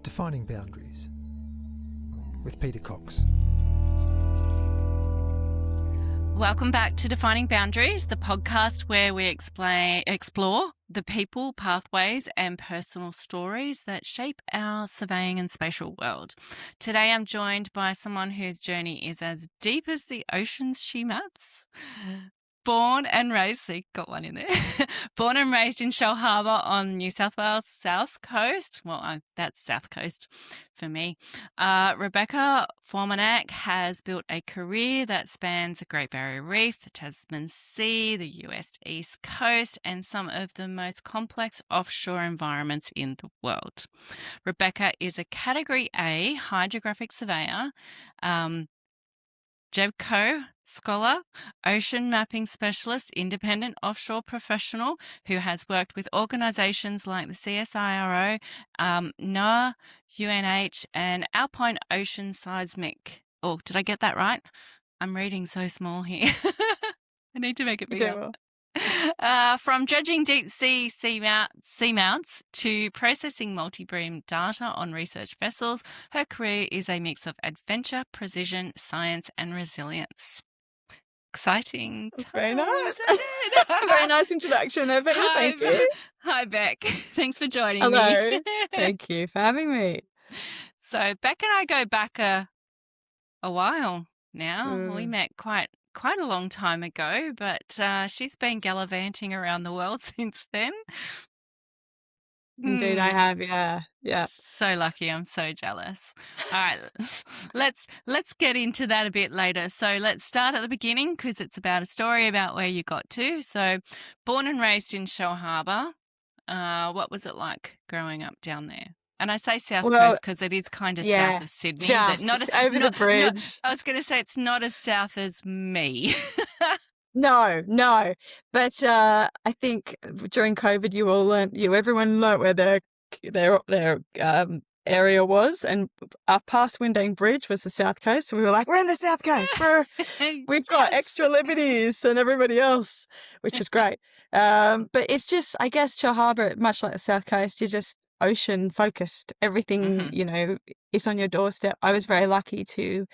Defining Boundaries with Peta Cox. Welcome back to Defining Boundaries, the podcast where we explore the people, pathways and personal stories that shape our surveying and spatial world. Today I'm joined by someone whose journey is as deep as the oceans she maps. Born and raised, see, got one in there. Born and raised in Shellharbour on New South Wales South Coast. Well, that's South Coast for me. Rebecca Formanek has built a career that spans the Great Barrier Reef, the Tasman Sea, the US East Coast, and some of the most complex offshore environments in the world. Rebecca is a Category A Hydrographic Surveyor, JEBCO scholar, ocean mapping specialist, independent offshore professional who has worked with organisations like the CSIRO, NOAA, UNH, and Alpine Ocean Seismic. Oh, did I get that right? I'm reading so small here. I need to make it bigger. From judging deep sea seamounts to processing multibeam data on research vessels, her career is a mix of adventure, precision, science, and resilience. Exciting. That's very nice. Very nice introduction there, Peta. Thank you. Hi, Beck. Thanks for joining Hello. me. Thank you for having me. So Beck and I go back a while now. We met quite a long time ago, but she's been gallivanting around the world since then. Indeed, I have. Yeah. So lucky. I'm so jealous. All right, let's get into that a bit later. So let's start at the beginning because it's about a story about where you got to. So, born and raised in Shellharbour. What was it like growing up down there? And I say South Coast because it is kind of south of Sydney, but not over the bridge. No, I was going to say it's not as south as me. No. But I think during COVID, everyone learnt where their area was, and up past Windang Bridge was the South Coast. So we were like, we're in the South Coast. We've got extra liberties than everybody else, which is great. But it's just, I guess, Shellharbour, much like the South Coast, you're just ocean focused. Everything, is on your doorstep. I was very lucky to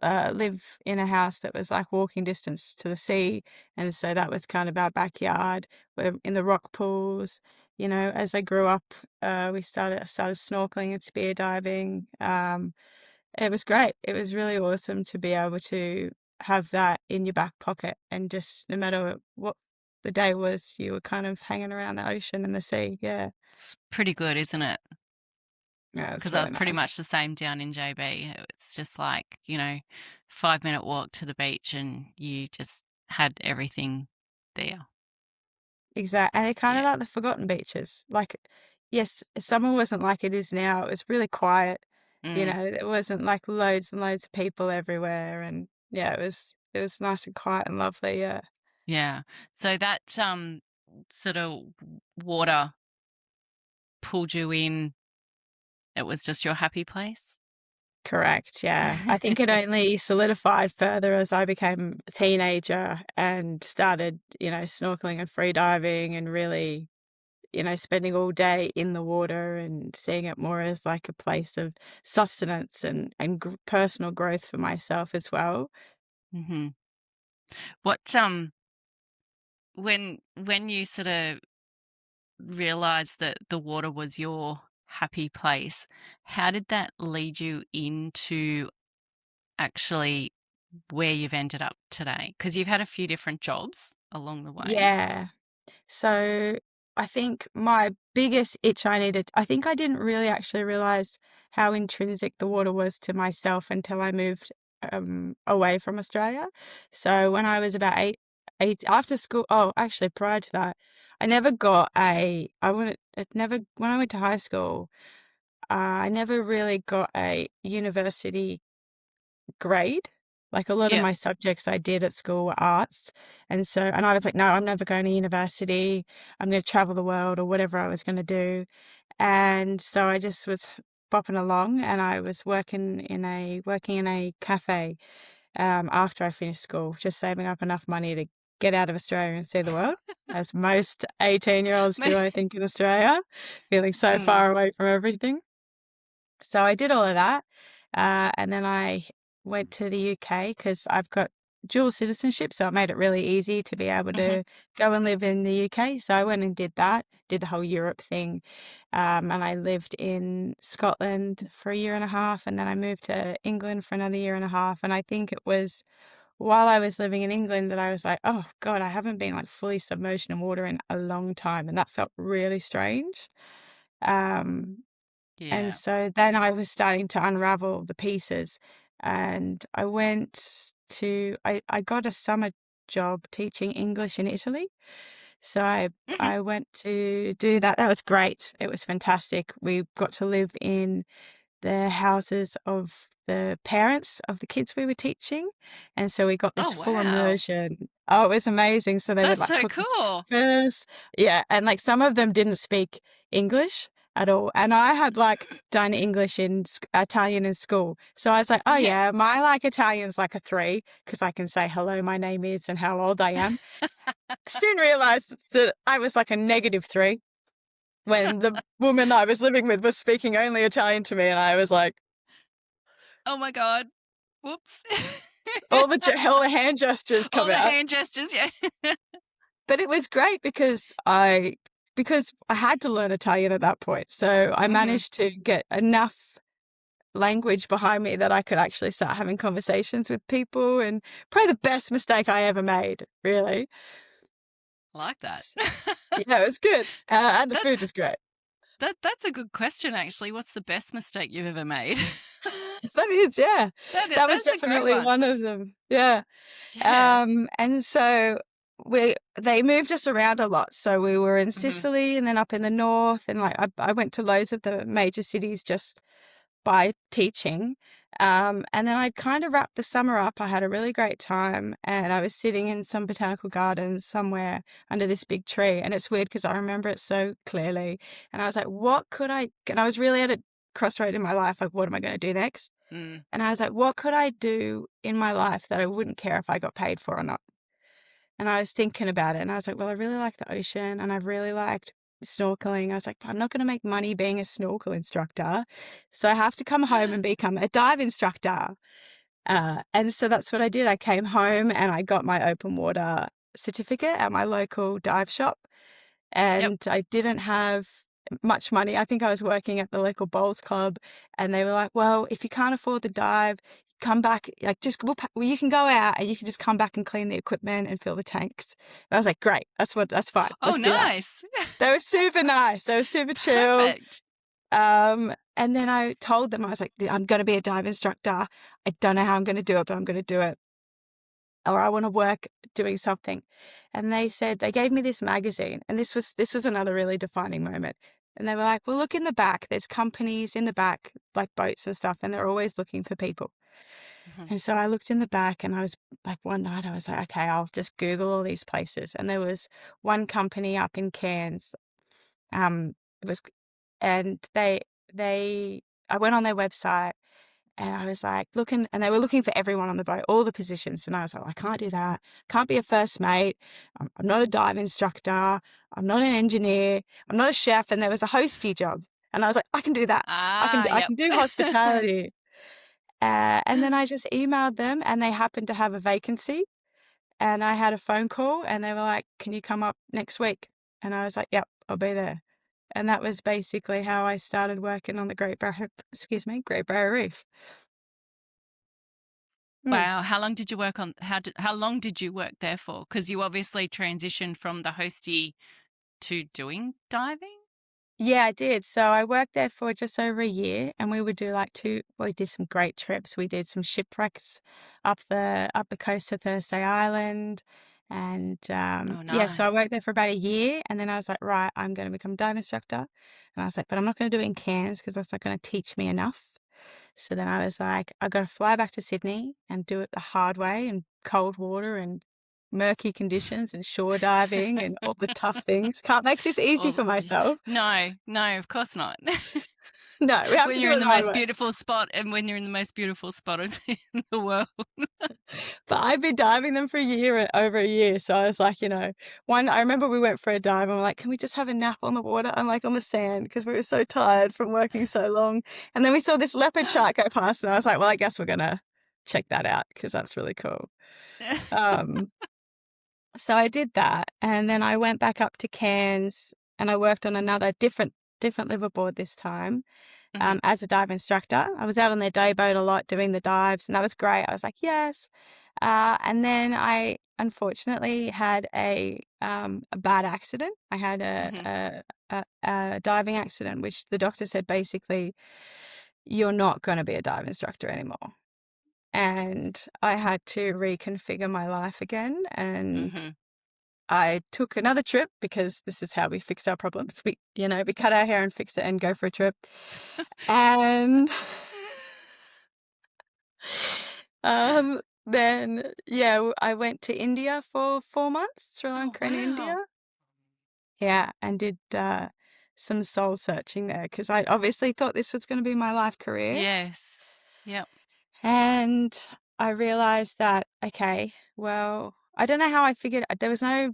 live in a house that was like walking distance to the sea, and so that was kind of our backyard. We're in the rock pools. As I grew up, I started snorkeling and spear diving. It was great. It was really awesome to be able to have that in your back pocket, and just no matter what the day was, you were kind of hanging around the ocean and the sea. Yeah. It's pretty good, isn't it? Yeah, because I was pretty much the same down in JB. It's just like, 5-minute walk to the beach and you just had everything there. Exactly. And it kind of like the forgotten beaches. Like, yes, summer wasn't like it is now. It was really quiet. There wasn't like loads and loads of people everywhere. And yeah, it was nice and quiet and lovely. Yeah. Yeah. So that sort of water pulled you in. It was just your happy place? Correct, yeah. I think it only solidified further as I became a teenager and started, snorkeling and free diving and really, spending all day in the water and seeing it more as like a place of sustenance and personal growth for myself as well. Mm-hmm. What, when you sort of realised that the water was your happy place, how did that lead you into actually where you've ended up today? Because you've had a few different jobs along the way. Yeah. So I think my biggest itch I think I didn't really actually realise how intrinsic the water was to myself until I moved away from Australia. So when I was about eight after school, actually prior to that, I never got when I went to high school, I never really got a university grade. Like a lot of my subjects I did at school were arts. And I was like, no, I'm never going to university. I'm going to travel the world or whatever I was going to do. And so I just was bopping along, and I was working in a cafe after I finished school, just saving up enough money to get out of Australia and see the world, as most 18-year-olds do, I think, in Australia, feeling so far away from everything. So I did all of that. And then I went to the UK because I've got dual citizenship. So it made it really easy to be able Hmm. to go and live in the UK. So I went and did that, did the whole Europe thing. And I lived in Scotland for a year and a half. And then I moved to England for another year and a half. And I think it was while I was living in England that I was like, oh God, I haven't been like fully submerged in water in a long time. And that felt really strange. Um, and Yeah. so then I was starting to unravel the pieces. And I went I got a summer job teaching English in Italy. So Hmm. I went to do that. That was great. It was fantastic. We got to live in the houses of the parents of the kids we were teaching. And so we got Oh, this full wow. immersion. Oh, it was amazing. So they would That's like so cook us cool. breakfast. Yeah. And like some of them didn't speak English at all. And I had like done English in Italian in school. So I was like, oh Yeah. yeah, my like Italian's like a 3 because I can say hello, my name is, and how old I am. Soon realized that I was like a -3 when the woman I was living with was speaking only Italian to me, and I was like, Oh my God. Whoops. all the hand gestures All come the out. hand gestures. Yeah. But it was great because I had to learn Italian at that point. So I Hmm. managed to get enough language behind me that I could actually start having conversations with people, and probably the best mistake I ever made, really. Like that. Yeah, it was good. And the That food was great. that's a good question, actually. What's the best mistake you've ever made? That is, yeah. That was That's a great definitely one. one of them. Yeah. Yeah. And so they moved us around a lot. So we were in Hmm. Sicily and then up in the north, and like I went to loads of the major cities just by teaching. And then I kind of wrapped the summer up. I had a really great time, and I was sitting in some botanical gardens somewhere under this big tree. And it's weird because I remember it so clearly. And I was like, what could I? And I was really at a crossroad in my life. Like, what am I going to do next? Mm. And I was like, what could I do in my life that I wouldn't care if I got paid for or not? And I was thinking about it, and I was like, well, I really like the ocean, and I've really liked snorkeling. I was like, I'm not going to make money being a snorkel instructor, so I have to come home and become a dive instructor. And so that's what I did. I came home and I got my open water certificate at my local dive shop, Yep. and I didn't have much money. I think I was working at the local bowls club, and they were like, well, if you can't afford the dive, come back, like just well, you can go out and you can just come back and clean the equipment and fill the tanks. And I was like, great, that's fine, Oh, let's do that. nice. They were super nice, they were super chill. Perfect. And then I told them, I was like, I'm going to be a dive instructor. I don't know how I'm going to do it, but I'm going to do it, or I want to work doing something. And they said, they gave me this magazine, and this was another really defining moment. And they were like, well, look in the back, there's companies in the back, like boats and stuff, and they're always looking for people. Mhm. And so I looked in the back, and I was like, one night I was like, okay, I'll just Google all these places. And there was one company up in Cairns. It was, and I went on their website, and I was like looking, and they were looking for everyone on the boat, all the positions. And I was like, I can't do that. Can't be a first mate. I'm not a dive instructor. I'm not an engineer. I'm not a chef. And there was a hosty job. And I was like, I can do that. Ah, I yep. can do hospitality. And then I just emailed them, and they happened to have a vacancy. And I had a phone call, and they were like, can you come up next week? And I was like, yep, I'll be there. And that was basically how I started working on the Great Barrier Reef. Hmm. Wow. How long did you work on? How long did you work there for? Because you obviously transitioned from the hostie to doing diving. Yeah, I did. So I worked there for just over a year, and we would do we did some great trips. We did some shipwrecks up the coast of Thursday Island. And Oh, yeah, so I nice. worked there for about a year, and then I was like, right, I'm going to become a dive instructor. And I was like, but I'm not going to do it in Cairns because that's not going to teach me enough. So then I was like, I've got to fly back to Sydney and do it the hard way in cold water and murky conditions and shore diving and all the tough things. Can't make this easy for myself. No, no, of course not. No, we have When to you're do in it the the hard most way. beautiful spot, and when you're in the most beautiful spot in the world. But I've been diving them for over a year. So I was like, I remember we went for a dive and we're like, can we just have a nap on the water? I'm like on the sand because we were so tired from working so long. And then we saw this leopard shark go past and I was like, well, I guess we're going to check that out because that's really cool. So I did that. And then I went back up to Cairns and I worked on another different liverboard this time. As a dive instructor. I was out on their day boat a lot doing the dives and that was great. I was like, yes. And then I unfortunately had a bad accident. I had a diving accident, which the doctor said basically, you're not going to be a dive instructor anymore. And I had to reconfigure my life again. And I took another trip because this is how we fix our problems. We cut our hair and fix it and go for a trip. And then, I went to India for 4 months, Sri Lanka and India. Yeah, and did some soul searching there because I obviously thought this was going to be my life career. Yes. Yep. And I realized that, okay, well, I don't know how I figured there was no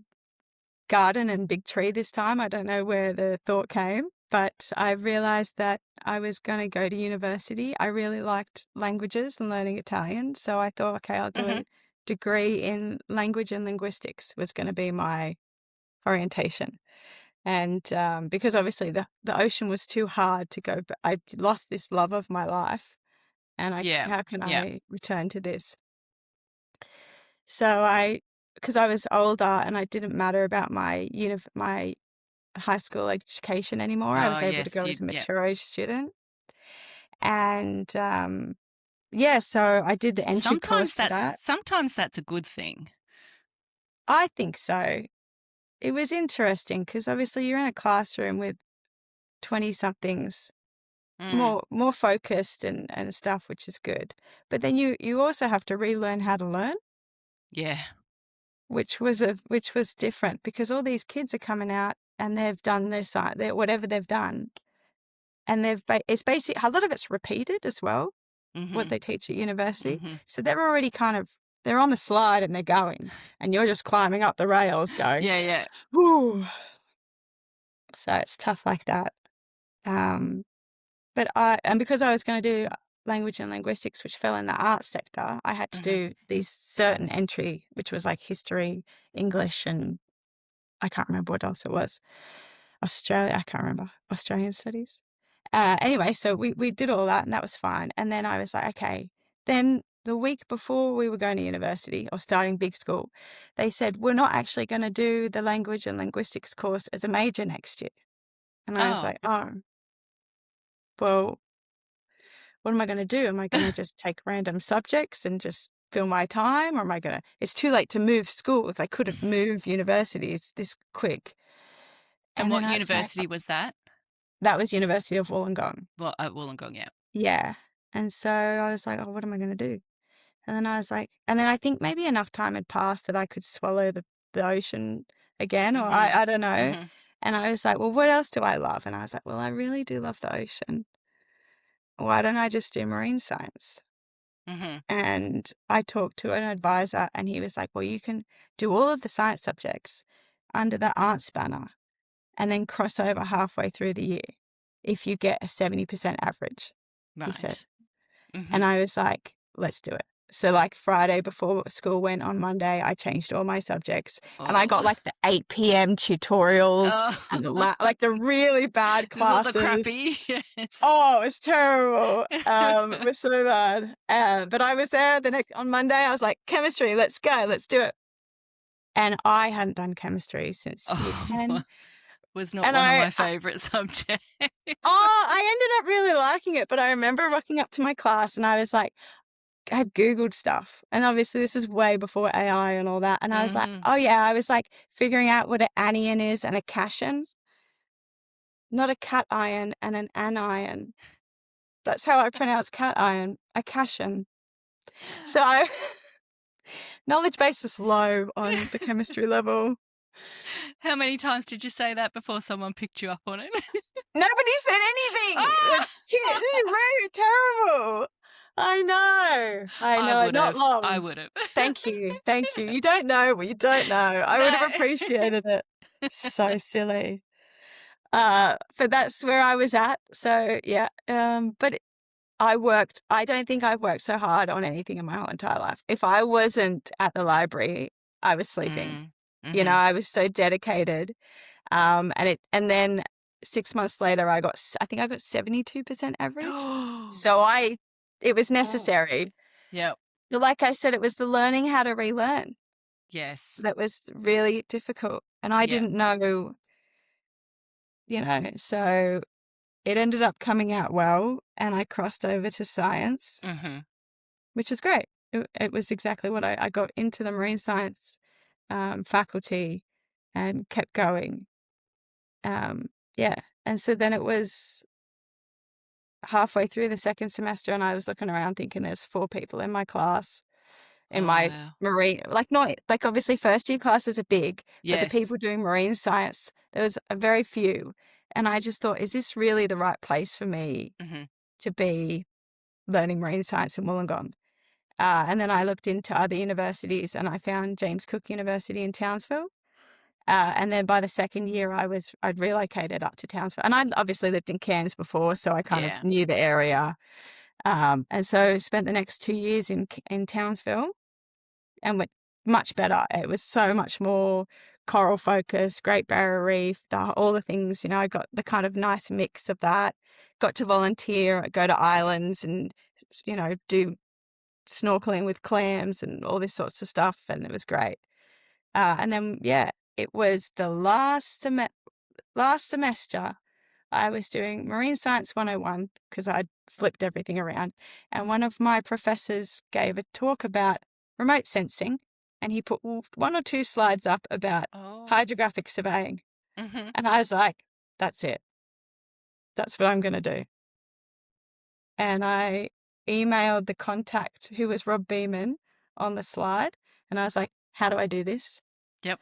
garden and big tree this time. I don't know where the thought came, but I realized that I was going to go to university. I really liked languages and learning Italian. So I thought, okay, I'll do a degree in language and linguistics was going to be my orientation. And because obviously the ocean was too hard to go, but I lost this love of my life. And how can I return to this? So because I was older and I didn't matter about my high school education anymore. I was able to go as a mature age student. And so I did the entry course for that. Sometimes that's a good thing. I think so. It was interesting because obviously you're in a classroom with 20-somethings, more focused and stuff, which is good. But then you also have to relearn how to learn. Yeah. Which was different because all these kids are coming out and they've done their whatever they've done, and it's basically a lot of it's repeated as well. What they teach at university, so they're already they're on the slide and they're going, and you're just climbing up the rails going, whoo. So it's tough like that. But because I was going to do language and linguistics, which fell in the arts sector, I had to do these certain entry, which was like history, English, and I can't remember what else it was. I can't remember. Australian studies. Anyway, so we did all that and that was fine. And then I was like, okay. Then the week before we were going to university or starting big school, they said, we're not actually going to do the language and linguistics course as a major next year. And I was like, oh, well, what am I going to do? Am I going to just take random subjects and just fill my time? Or am I going to, it's too late to move schools. I couldn't move universities this quick. And what university was that? That was University of Wollongong. Well, at Wollongong, yeah. Yeah. And so I was like, oh, what am I going to do? And then I was like, and then I think maybe enough time had passed that I could swallow the ocean again, or I don't know. And I was like, well, what else do I love? And I was like, well, I really do love the ocean. Why don't I just do marine science? And I talked to an advisor and he was like, well, you can do all of the science subjects under the arts banner and then cross over halfway through the year if you get a 70% average, he said. And I was like, let's do it. So like Friday before school went on Monday, I changed all my subjects and I got like the 8 p.m. tutorials and like the really bad classes. The crappy. Yes. Oh, it was terrible. It was so bad. But I was there on Monday. I was like, chemistry, let's go, let's do it. And I hadn't done chemistry since year 10. Was not one of my favourite subjects. I ended up really liking it, but I remember rocking up to my class and I was like, I had Googled stuff. And obviously this is way before AI and all that. And I was like, oh yeah, I was like figuring out what an anion is and a cation. Not a cation and an anion. That's how I pronounce cation, a cation. So knowledge base was low on the chemistry level. How many times did you say that before someone picked you up on it? Nobody said anything. Rude, terrible. I know. I would Not have. long. I would have. Thank you. Thank you. You don't know what you don't know. I would have No. appreciated it. So silly. But that's where I was at. So yeah. But I don't think I've worked so hard on anything in my whole entire life. If I wasn't at the library, I was sleeping. You know, I was so dedicated. And then 6 months later, I think I got 72% average. So it was necessary. Yep. Like I said, it was the learning how to relearn Yes. that was really difficult. And I Yeah. didn't know, so it ended up coming out well. And I crossed over to science, which is great. It was exactly what I got into the marine science faculty and kept going. Yeah. And so then it was halfway through the second semester and I was looking around thinking there's 4 people in my class in my wow. marine, not like obviously first year classes are big, but the Yes. people doing marine science, there was a very few. And I just thought, is this really the right place for me to be learning marine science in Wollongong? And then I looked into other universities and I found James Cook University in Townsville. And then by the second year, I'd relocated up to Townsville. And I'd obviously lived in Cairns before, so I kind of knew the area. And so spent the next 2 years in Townsville and went much better. It was so much more coral focused, Great Barrier Reef, all the things, I got the kind of nice mix of that. Got to volunteer, go to islands and, do snorkeling with clams and all this sorts of stuff. And it was great. And then, it was the last semester I was doing Marine Science 101 because I'd flipped everything around. And one of my professors gave a talk about remote sensing and he put 1 or 2 slides up about hydrographic surveying. And I was like, that's it. That's what I'm going to do. And I emailed the contact who was Rob Beeman on the slide. And I was like, how do I do this? Yep.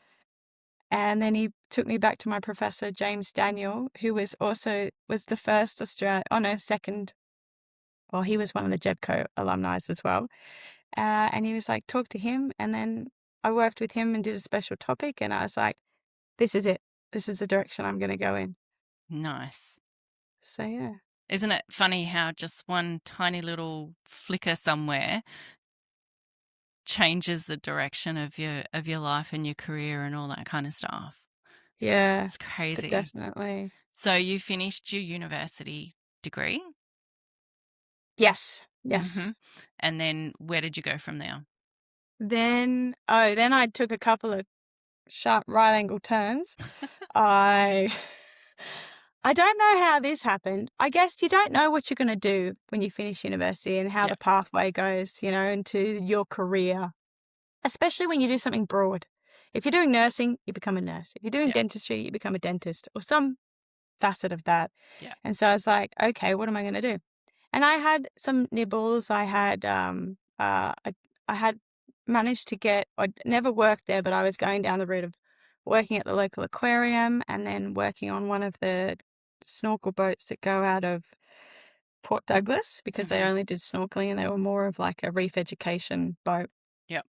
And then he took me back to my professor, James Daniel, who was the first second. Well, he was one of the JEBCO alumni as well. And he was like, talk to him. And then I worked with him and did a special topic. And I was like, this is it. This is the direction I'm going to go in. Nice. So, yeah. Isn't it funny how just one tiny little flicker somewhere changes the direction of your life and your career and all that kind of stuff? Yeah. It's crazy. Definitely. So you finished your university degree? Yes. And then where did you go from there? Then I took a couple of sharp right angle turns. I don't know how this happened. I guess you don't know what you're going to do when you finish university and how the pathway goes, into your career, especially when you do something broad. If you're doing nursing, you become a nurse. If you're doing dentistry, you become a dentist or some facet of that. Yeah. And so I was like, okay, what am I going to do? And I had some nibbles. I had managed to I'd never worked there, but I was going down the route of working at the local aquarium and then working on one of the snorkel boats that go out of Port Douglas because they only did snorkeling and they were more of like a reef education boat. Yep.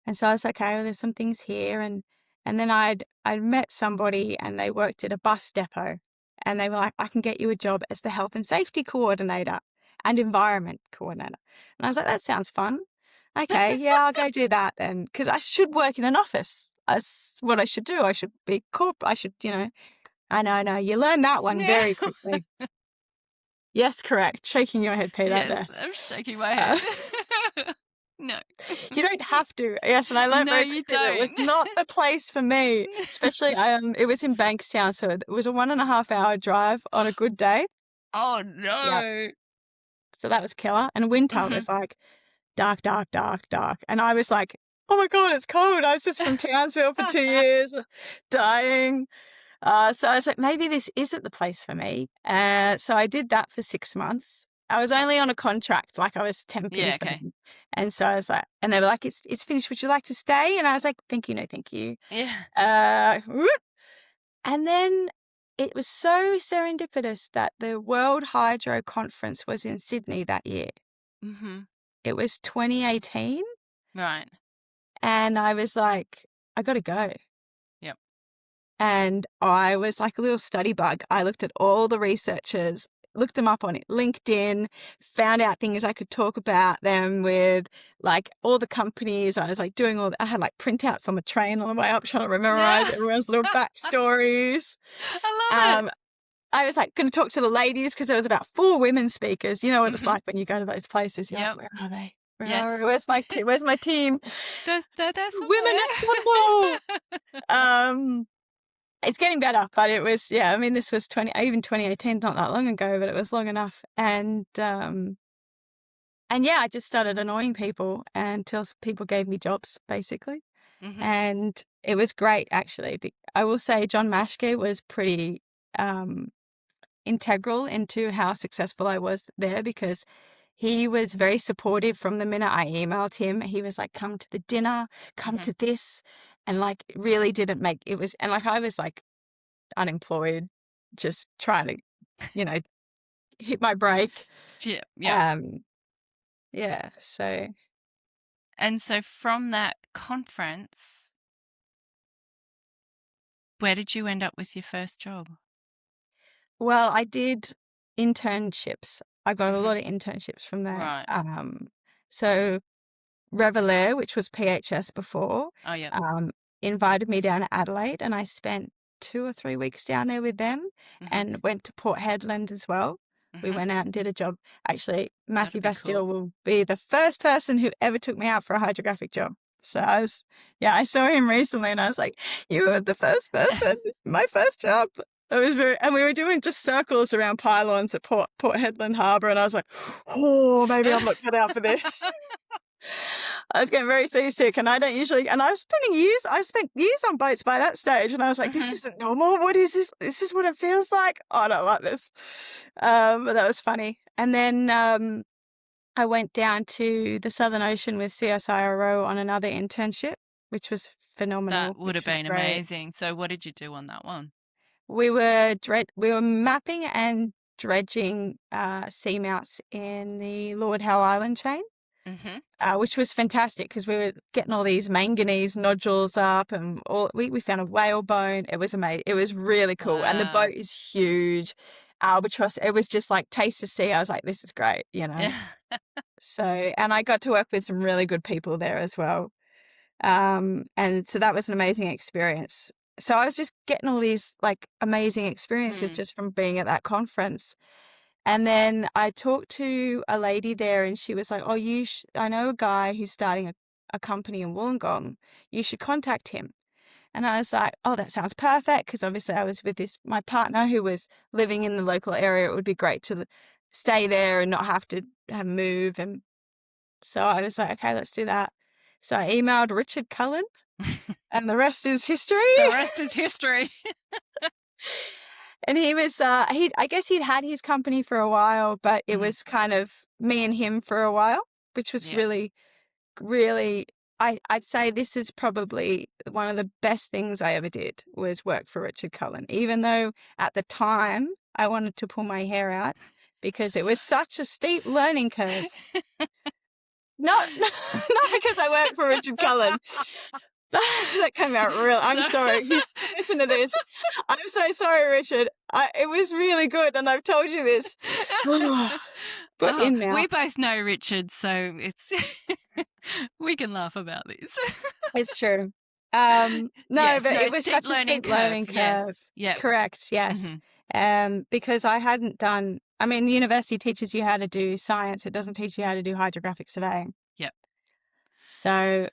And so I was like, okay, well, there's some things here. And then I'd met somebody and they worked at a bus depot and they were like, I can get you a job as the health and safety coordinator and environment coordinator. And I was like, that sounds fun. Okay, yeah, I'll go do that then. Because I should work in an office. That's what I should do. I should be I should, I know. You learn that one very quickly. Yes, correct. Shaking your head, Peta. Yes, I'm shaking my head. No. You don't have to. Yes, and I learned very quickly that it was not the place for me. Especially, it was in Bankstown, so it was a 1.5 hour drive on a good day. Oh, no. Yep. So that was killer. And winter was like dark. And I was like, oh my God, it's cold. I was just from Townsville for 2 years, dying. So I was like, maybe this isn't the place for me. So I did that for 6 months. I was only on a contract, like I was temping. Yeah, okay. And so I was like, and they were like, it's finished. Would you like to stay? And I was like, thank you, no, thank you. Yeah. And then it was so serendipitous that the World Hydro Conference was in Sydney that year. Mm-hmm. It was 2018. Right. And I was like, I got to go. Yep. And I was like a little study bug. I looked at all the researchers, looked them up on LinkedIn, found out things I could talk about them with, like all the companies. I was like doing I had like printouts on the train on the way up, trying to memorize everyone's little backstories. I love it. I was like going to talk to the ladies because there was about 4 women speakers. You know what it's like when you go to those places. You're like, where are they? Where's my Where's my team? They're Women assemble. It's getting better, but it was, I mean, this was 2018, not that long ago, but it was long enough. And I just started annoying people until people gave me jobs, basically. Mm-hmm. And it was great, actually. I will say John Mashke was pretty integral into how successful I was there, because he was very supportive from the minute I emailed him. He was like, come to the dinner, come to this. And like really didn't make it was, and like I was like unemployed, just trying to, hit my break. Yeah. So. And so from that conference, where did you end up with your first job? Well, I did internships. I got a lot of internships from there. Right. So Revelair, which was PHS before, invited me down to Adelaide, and I spent 2 or 3 weeks down there with them, and went to Port Hedland as well. We went out and did a job. Actually, Matthew Bastille will be the first person who ever took me out for a hydrographic job. So I saw him recently, and I was like, you were the first person, my first job. And we were doing just circles around pylons at Port Hedland Harbour, and I was like, oh, maybe I'm not cut out for this. I was getting very seasick, and I spent years on boats by that stage, and I was like, this isn't normal. What is this? This is what it feels like. Oh, I don't like this. But that was funny. And then I went down to the Southern Ocean with CSIRO on another internship, which was phenomenal. That would have been amazing. So what did you do on that one? We were mapping and dredging seamounts in the Lord Howe Island chain. Which was fantastic because we were getting all these manganese nodules up, and we found a whale bone. It was amazing. It was really cool. Wow. And the boat is huge. Albatross. It was just like taste the sea. I was like, this is great, So, and I got to work with some really good people there as well. And so that was an amazing experience. So I was just getting all these like amazing experiences just from being at that conference. And then I talked to a lady there, and she was like, oh, I know a guy who's starting a company in Wollongong. You should contact him. And I was like, oh, that sounds perfect, because obviously I was with my partner who was living in the local area. It would be great to stay there and not have to move. And so I was like, okay, let's do that. So I emailed Richard Cullen, and the rest is history. The rest is history. And he was, I guess he'd had his company for a while, but it was kind of me and him for a while, which was really, really, I'd say this is probably one of the best things I ever did, was work for Richard Cullen, even though at the time I wanted to pull my hair out because it was such a steep learning curve. Not because I worked for Richard Cullen. That came out real. I'm sorry. Listen to this. I'm so sorry, Richard. It was really good, and I've told you this. But in now. We both know Richard, so it's we can laugh about this. It's true. It was such a steep learning curve. Yes. Yep. Correct. Yes. Because I hadn't done. I mean, university teaches you how to do science. It doesn't teach you how to do hydrographic surveying. Yep. So.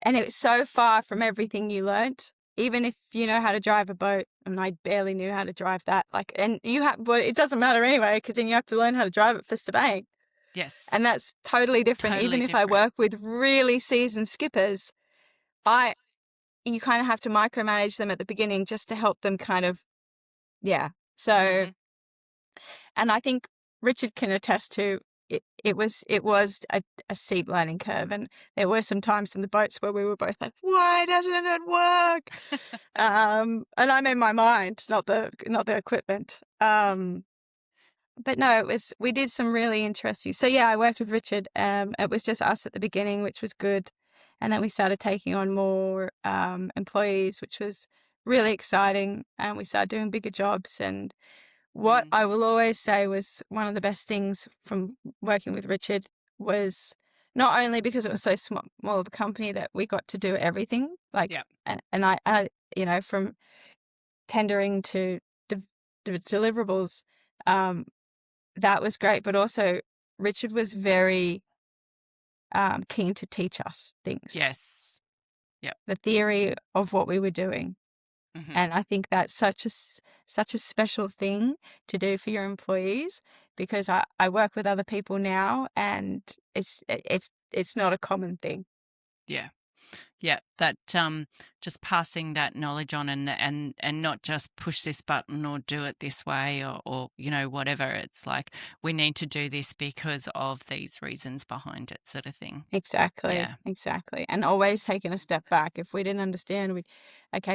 And it was so far from everything you learnt, even if you know how to drive a boat, and I barely knew how to drive that. But it doesn't matter anyway, because then you have to learn how to drive it for surveying. Yes. And that's totally different. Even if I work with really seasoned skippers, you kind of have to micromanage them at the beginning just to help them kind of, So, and I think Richard can attest to it was a steep learning curve, and there were some times in the boats where we were both like, why doesn't it work? And I'm in my mind, not the equipment. but no, we did some really interesting. So yeah, I worked with Richard. It was just us at the beginning, which was good. And then we started taking on more employees, which was really exciting. And we started doing bigger jobs. And what I will always say was one of the best things from working with Richard was not only because it was so small of a company that we got to do everything, like, Yeah. and I, from tendering to deliverables, that was great. But also, Richard was very keen to teach us things, Yes. Yep. the theory of what we were doing. Mm-hmm. And I think that's such a special thing to do for your employees, because I work with other people now, and it's not a common thing. Yeah. Yeah, that just passing that knowledge on, and not just push this button or do it this way, or whatever. It's like, we need to do this because of these reasons behind it, sort of thing. Exactly. Yeah. Exactly. And always taking a step back. If we didn't understand,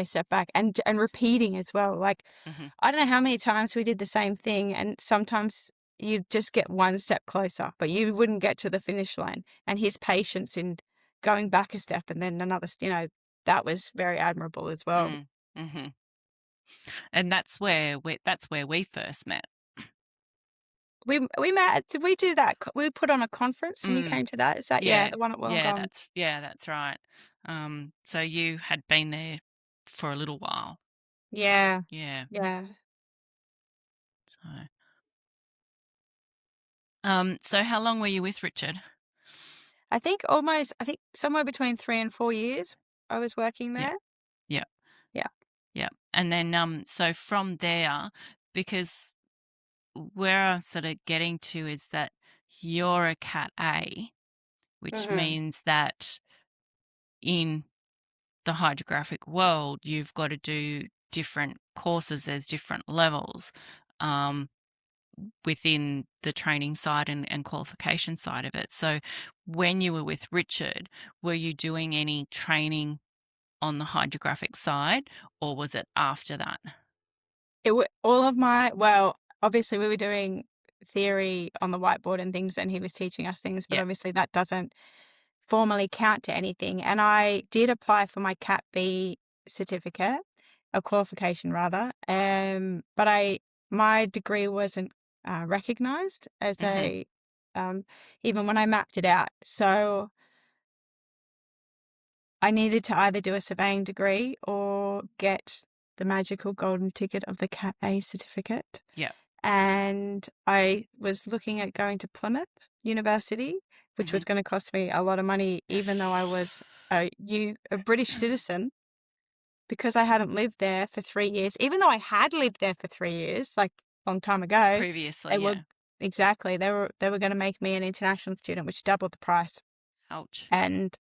step back, and repeating as well. Like, Mm-hmm. I don't know how many times we did the same thing, and sometimes you just get one step closer, but you wouldn't get to the finish line. And his patience in going back a step and then another, that was very admirable as well. Mm-hmm. And that's where we first met. We met. Did we do that? We put on a conference and you came to that. Is that the one at Wollongong? That's right. So you had been there for a little while. Yeah. Yeah. Yeah. So how long were you with Richard? I think somewhere between 3 and 4 years I was working there. Yeah. Yeah. Yeah. And then so from there, because where I'm sort of getting to is that you're a Cat A, which means that in the hydrographic world, you've got to do different courses. There's different levels within the training side and qualification side of it. So when you were with Richard, were you doing any training on the hydrographic side, or was it after that? Obviously we were doing theory on the whiteboard and things, and he was teaching us things, but obviously that doesn't formally count to anything. And I did apply for my Cat B certificate, a qualification rather, but my degree wasn't recognised as a even when I mapped it out. So I needed to either do a surveying degree or get the magical golden ticket of the Cat A certificate. Yeah. And I was looking at going to Plymouth University, which was going to cost me a lot of money, even though I was a British citizen, because I hadn't lived there for 3 years. Even though I had lived there for 3 years, like a long time ago, Previously, they were going to make me an international student, which doubled the price. Ouch. And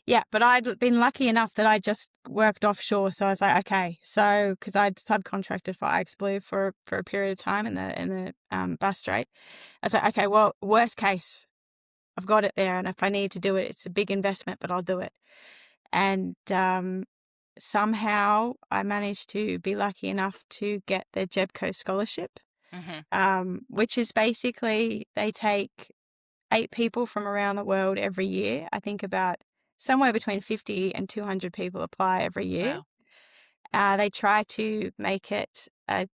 yeah, but I'd been lucky enough that I just worked offshore. So I was like, okay. So, because I'd subcontracted for Blue for a period of time in the Bass Strait. I was like, okay, well, worst case, I've got it there. And if I need to do it, it's a big investment, but I'll do it. And somehow I managed to be lucky enough to get the JEBCO scholarship, which is basically they take 8 people from around the world every year. I think about somewhere between 50 and 200 people apply every year. Wow. They try to make it a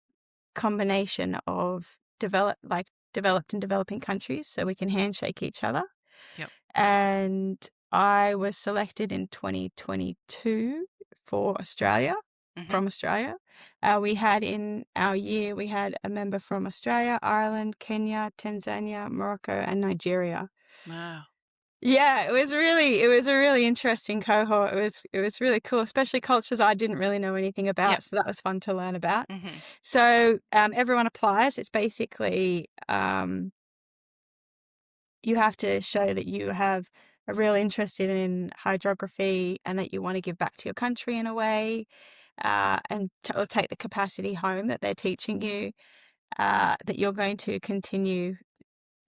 combination of developed and developing countries, so we can handshake each other. Yep. And I was selected in 2022 for Australia, from Australia. We had in our year, we had a member from Australia, Ireland, Kenya, Tanzania, Morocco, and Nigeria. Wow. Yeah, it was a really interesting cohort. It was really cool, especially cultures I didn't really know anything about. Yep. So that was fun to learn about. So everyone applies. It's basically you have to show that you have a real interest in hydrography and that you want to give back to your country in a way, and take the capacity home that they're teaching you, that you're going to continue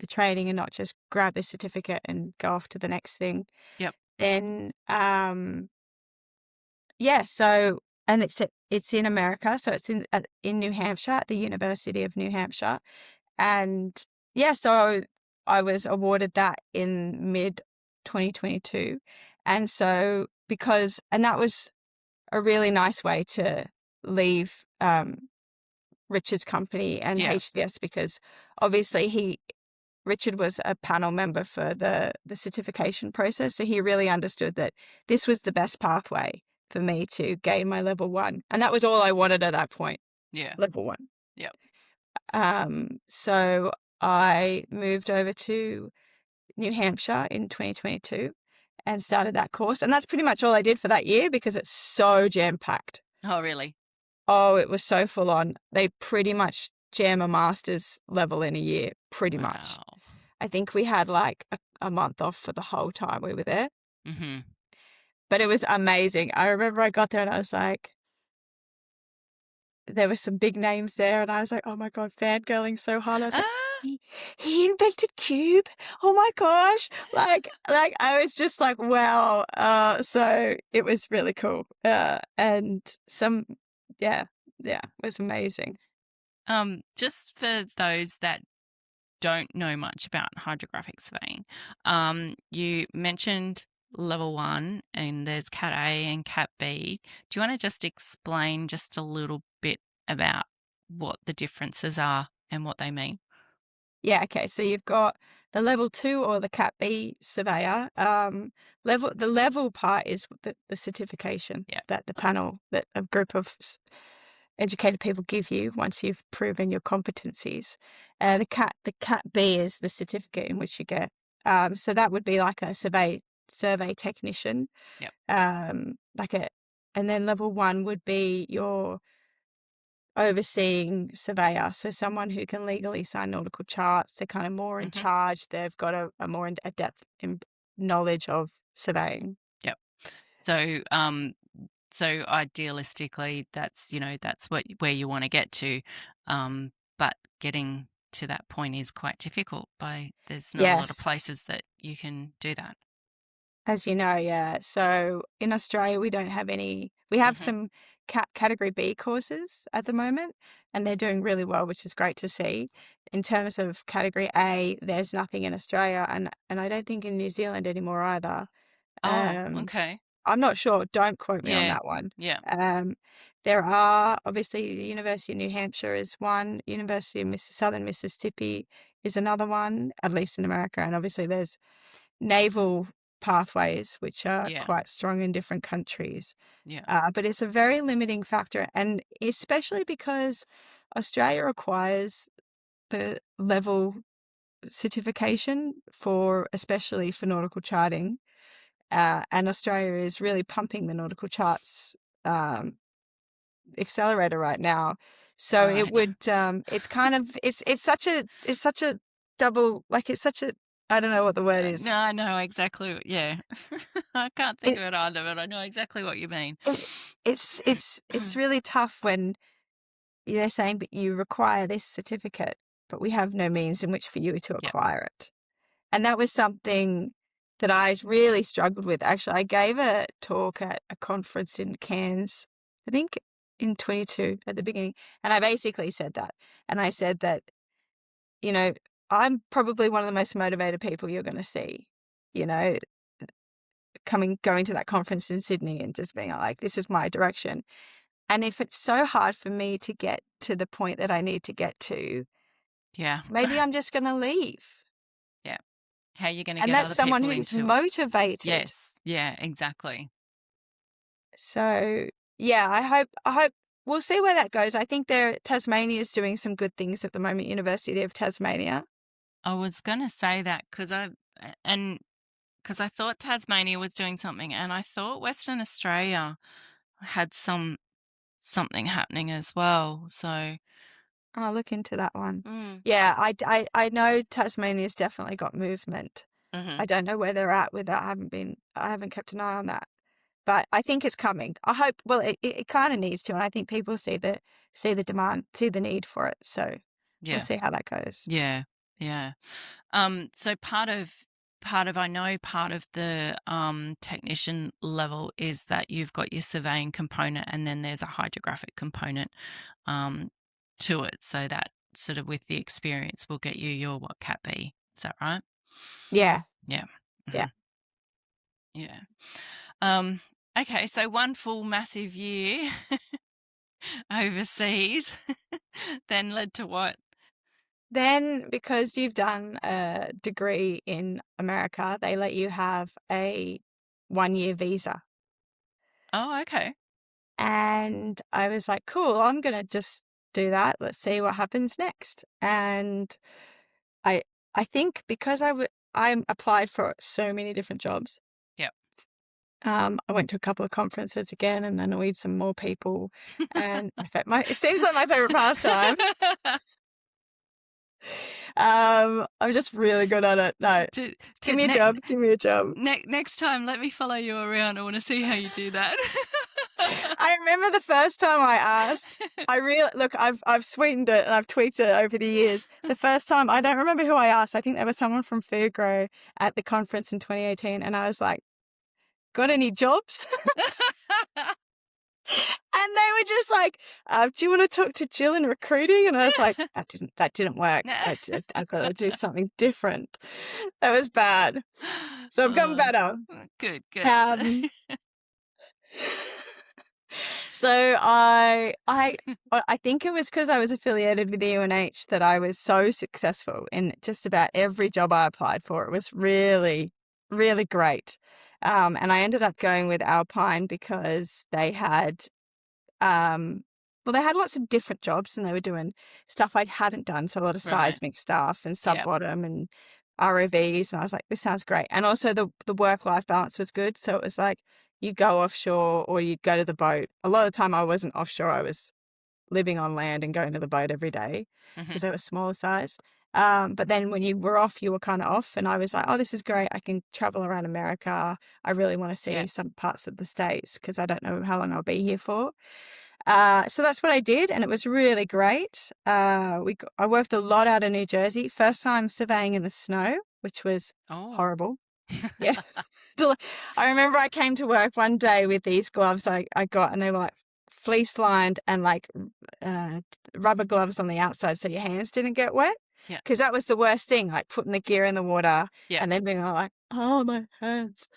the training and not just grab the certificate and go off to the next thing. Yep. Then, so, and it's in America, so it's in New Hampshire, at the University of New Hampshire, And yeah, so I was awarded that in mid 2022. And so and that was a really nice way to leave Richard's company and Yeah. HCS, because obviously Richard was a panel member for the certification process. So he really understood that this was the best pathway for me to gain my level 1. And that was all I wanted at that point. Yeah. Level 1. Yep. So I moved over to New Hampshire in 2022 and started that course. And that's pretty much all I did for that year, because it's so jam-packed. Oh, really? Oh, it was so full on. They pretty much jam a master's level in a year, pretty much. Wow. I think we had like a month off for the whole time we were there. Mm-hmm. But it was amazing. I remember I got there and I was like, there were some big names there, and I was like, oh my God, fangirling so hard. I was like, he invented Cube. Oh my gosh. Like I was just like, wow. So it was really cool. And it was amazing. Just for those that don't know much about hydrographic surveying, you mentioned level 1 and there's Cat A and Cat B. Do you want to just explain just a little bit about what the differences are and what they mean? Yeah, okay. So you've got the level 2 or the Cat B surveyor. The level part is the certification that the panel, that a group of educated people give you once you've proven your competencies. The Cat B is the certificate in which you get. So that would be like a survey technician. Yep. And then level 1 would be your overseeing surveyor. So someone who can legally sign nautical charts. They're kind of more in charge. They've got a more in-depth knowledge of surveying. Yep. So, so idealistically, that's where you want to get to, but getting to that point is quite difficult. There's not a lot of places that you can do that. As you know, yeah. So in Australia, we don't have any. We have some Category B courses at the moment, and they're doing really well, which is great to see. In terms of Category A, there's nothing in Australia, and I don't think in New Zealand anymore either. Oh, okay. I'm not sure. Don't quote me on that one. Yeah. There are, obviously, the University of New Hampshire is one. University of Southern Mississippi is another one, at least in America. And obviously there's naval pathways, which are quite strong in different countries. Yeah. But it's a very limiting factor, and especially because Australia requires the level certification especially for nautical charting. And Australia is really pumping the nautical charts accelerator right now. So it would it's kind of it's such a double, like it's such a, I don't know what the word is. No, I know exactly. Yeah. I can't think of it either, but I know exactly what you mean. It's really tough when they're saying, but you require this certificate, but we have no means in which for you to acquire it. And that was something that I really struggled with. Actually, I gave a talk at a conference in Cairns, I think in 22 at the beginning. And I basically said that. And I said that, I'm probably one of the most motivated people you're going to see, going to that conference in Sydney and just being like, this is my direction. And if it's so hard for me to get to the point that I need to get to, maybe I'm just going to leave. Yeah. How are you going to get other people into it? And that's someone who's motivated. Yes. Yeah, exactly. So, yeah, I hope we'll see where that goes. I think Tasmania is doing some good things at the moment, University of Tasmania. I was going to say that because I thought Tasmania was doing something, and I thought Western Australia had something happening as well. So I'll look into that one. Yeah, I know Tasmania's definitely got movement. I don't know where they're at with that. I haven't kept an eye on that, but I think it's coming. I hope. Well, it kind of needs to, and I think people see the demand, see the need for it. So we'll see how that goes. Yeah, yeah. So part of the technician level is that you've got your surveying component, and then there's a hydrographic component to it. So that sort of with the experience will get you your Cat B. Is that right? Yeah. Yeah. Yeah. Yeah. Okay, so one full massive year overseas then led to what? Then, because you've done a degree in America, they let you have a 1-year visa. Oh, okay. And I was like, cool, I'm going to just do that. Let's see what happens next. And I think because I applied for so many different jobs. Yep. I went to a couple of conferences again and annoyed some more people. And it seems like my favorite pastime. I'm just really good at it. No, give me a job. Give me a job. Next time, let me follow you around. I want to see how you do that. I remember the first time I asked. I've sweetened it and I've tweaked it over the years. The first time, I don't remember who I asked. I think there was someone from Food Grow at the conference in 2018, and I was like, "Got any jobs?" And they were just like, "Do you want to talk to Jill in recruiting?" And I was like, "That didn't work. I've got to do something different." That was bad. So I've gotten better. Good. So I think it was because I was affiliated with the UNH that I was so successful in just about every job I applied for. It was really, really great. And I ended up going with Alpine because they had they had lots of different jobs and they were doing stuff I hadn't done. So a lot of seismic stuff and sub-bottom and ROVs. And I was like, this sounds great. And also the work-life balance was good. So it was like you go offshore or you'd go to the boat. A lot of the time I wasn't offshore. I was living on land and going to the boat every day because they were smaller size. But then when you were off, you were kind of off. And I was like, oh, this is great. I can travel around America. I really want to see some parts of the States because I don't know how long I'll be here for. So that's what I did, and it was really great. I worked a lot out of New Jersey. First time surveying in the snow, which was horrible. Yeah. I remember I came to work one day with these gloves I got, and they were like fleece lined and like rubber gloves on the outside so your hands didn't get wet. Yeah. Because that was the worst thing, like putting the gear in the water and then being like, oh, my hands.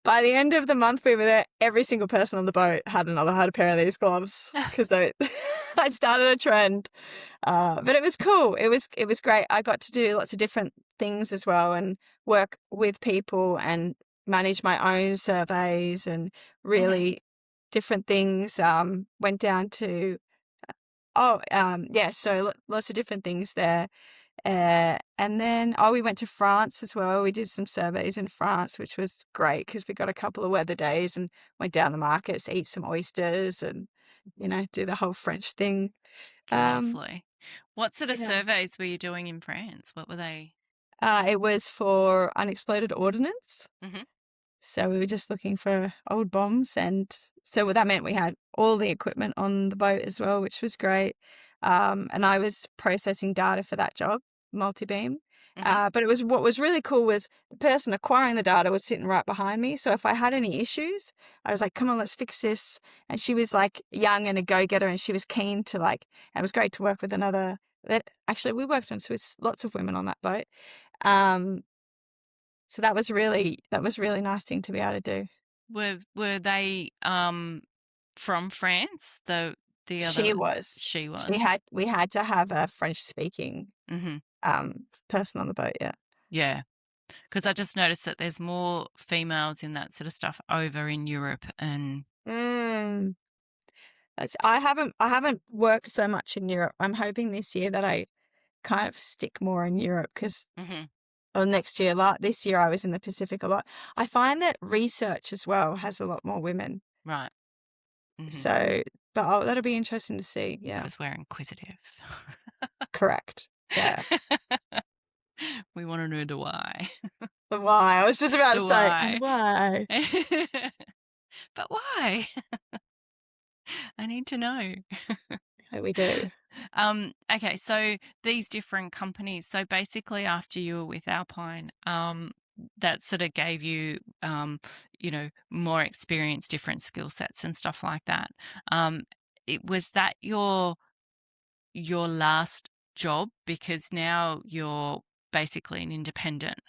By the end of the month we were there, every single person on the boat had a pair of these gloves because I started a trend. But it was cool. It was great. I got to do lots of different things as well and work with people and manage my own surveys and really different things. Went down to, so lots of different things there. And then, we went to France as well. We did some surveys in France, which was great because we got a couple of weather days and went down the markets, eat some oysters and, do the whole French thing. Lovely. What sort of surveys were you doing in France? What were they? It was for unexploded ordnance. So we were just looking for old bombs. And so that meant we had all the equipment on the boat as well, which was great. And I was processing data for that job, multibeam. But what was really cool was the person acquiring the data was sitting right behind me. So if I had any issues, I was like, come on, let's fix this. And she was like young and a go-getter and she was keen to and it was great to work with actually we worked on with lots of women on that boat. So that was really nice thing to be able to do. Were they from France? The other She was. We had to have a French speaking person on the boat. Yeah. Yeah, because I just noticed that there's more females in that sort of stuff over in Europe and. I haven't worked so much in Europe. I'm hoping this year that I kind of stick more in Europe because. Or next year, this year I was in the Pacific a lot. I find that research as well has a lot more women. Right. So, but that'll be interesting to see. Yeah. Because we're inquisitive. Correct. Yeah. We want to know the why. The why. I was just about to say, and why? But why? I need to know. We do. Okay, so these different companies. So basically, after you were with Alpine, that sort of gave you, more experience, different skill sets and stuff like that. Was that your last job because now you're basically an independent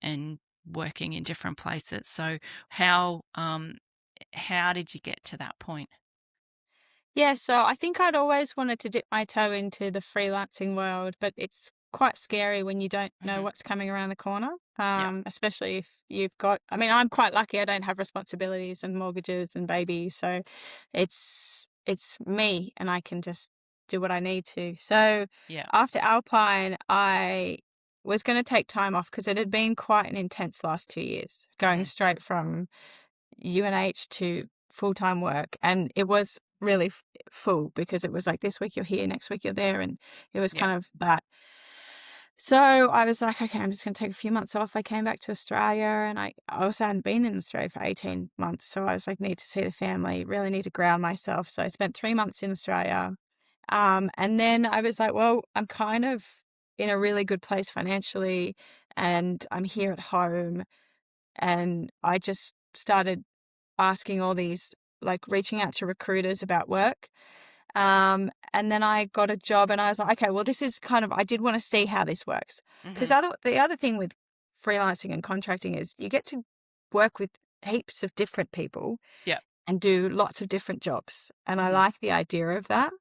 and working in different places. So how did you get to that point? Yeah, so I think I'd always wanted to dip my toe into the freelancing world, but it's quite scary when you don't know what's coming around the corner. Yeah. Especially if you've got, I mean, I'm quite lucky I don't have responsibilities and mortgages and babies, so it's me and I can just do what I need to. So Yeah. after Alpine, I was going to take time off because it had been quite an intense last 2 years, going straight from UNH to full-time work, and it was really full because it was like this week you're here, next week you're there, and it was Yeah. kind of that. So I was like, okay, I'm just going to take a few months off. I came back to Australia, and I also hadn't been in Australia for 18 months, so I was like, need to see the family, really need to ground myself. So I spent 3 months in Australia, and then I was like, well, I'm kind of in a really good place financially, and I'm here at home, and I just started asking all these, like reaching out to recruiters about work. And then I got a job and I was like, okay, well, this is kind of, I did want to see how this works. Because the other thing with freelancing and contracting is you get to work with heaps of different people and do lots of different jobs. And I like the idea of that.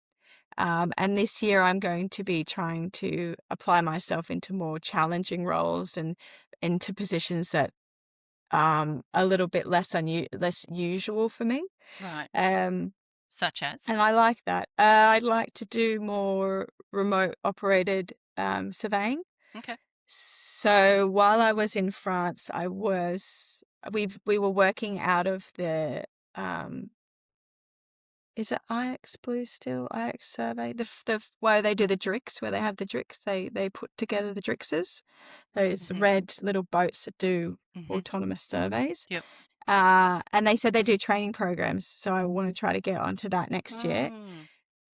And this year I'm going to be trying to apply myself into more challenging roles and into positions that a little bit less usual for me. Right. Such as? And I like that. I'd like to do more remote operated surveying. Okay. So while I was in France, we were working out of the is it IX Blue still? IX Survey? The where they do the DRIX, where they have the DRIX, they put together the DRIXes, those red little boats that do autonomous surveys. Yep. And they said they do training programs, so I want to try to get onto that next year.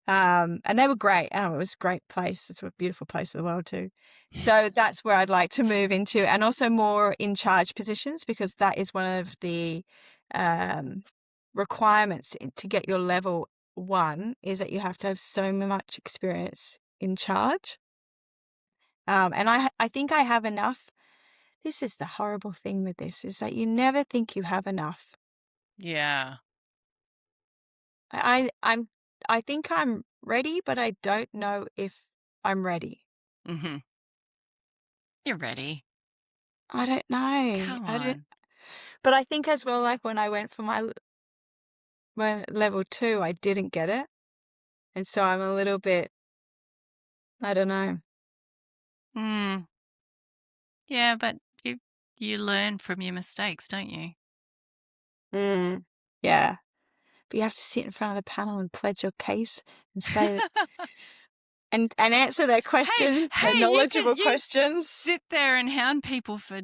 And they were great. Oh, it was a great place. It's a beautiful place of the world too. So that's where I'd like to move into, and also more in charge positions, because that is one of the requirements to get your level 1 is that you have to have so much experience in charge. And I think I have enough. This is the horrible thing with this, is that you never think you have enough. Yeah. I think I'm ready, but I don't know if I'm ready. You're ready. I don't know. Come on. But I think as well, like when I went for my level 2, I didn't get it. And so I'm a little bit, I don't know. Yeah, but you learn from your mistakes, don't you? Yeah. But you have to sit in front of the panel and pledge your case and say that, and answer their questions, their knowledgeable questions. Sit there and hound people for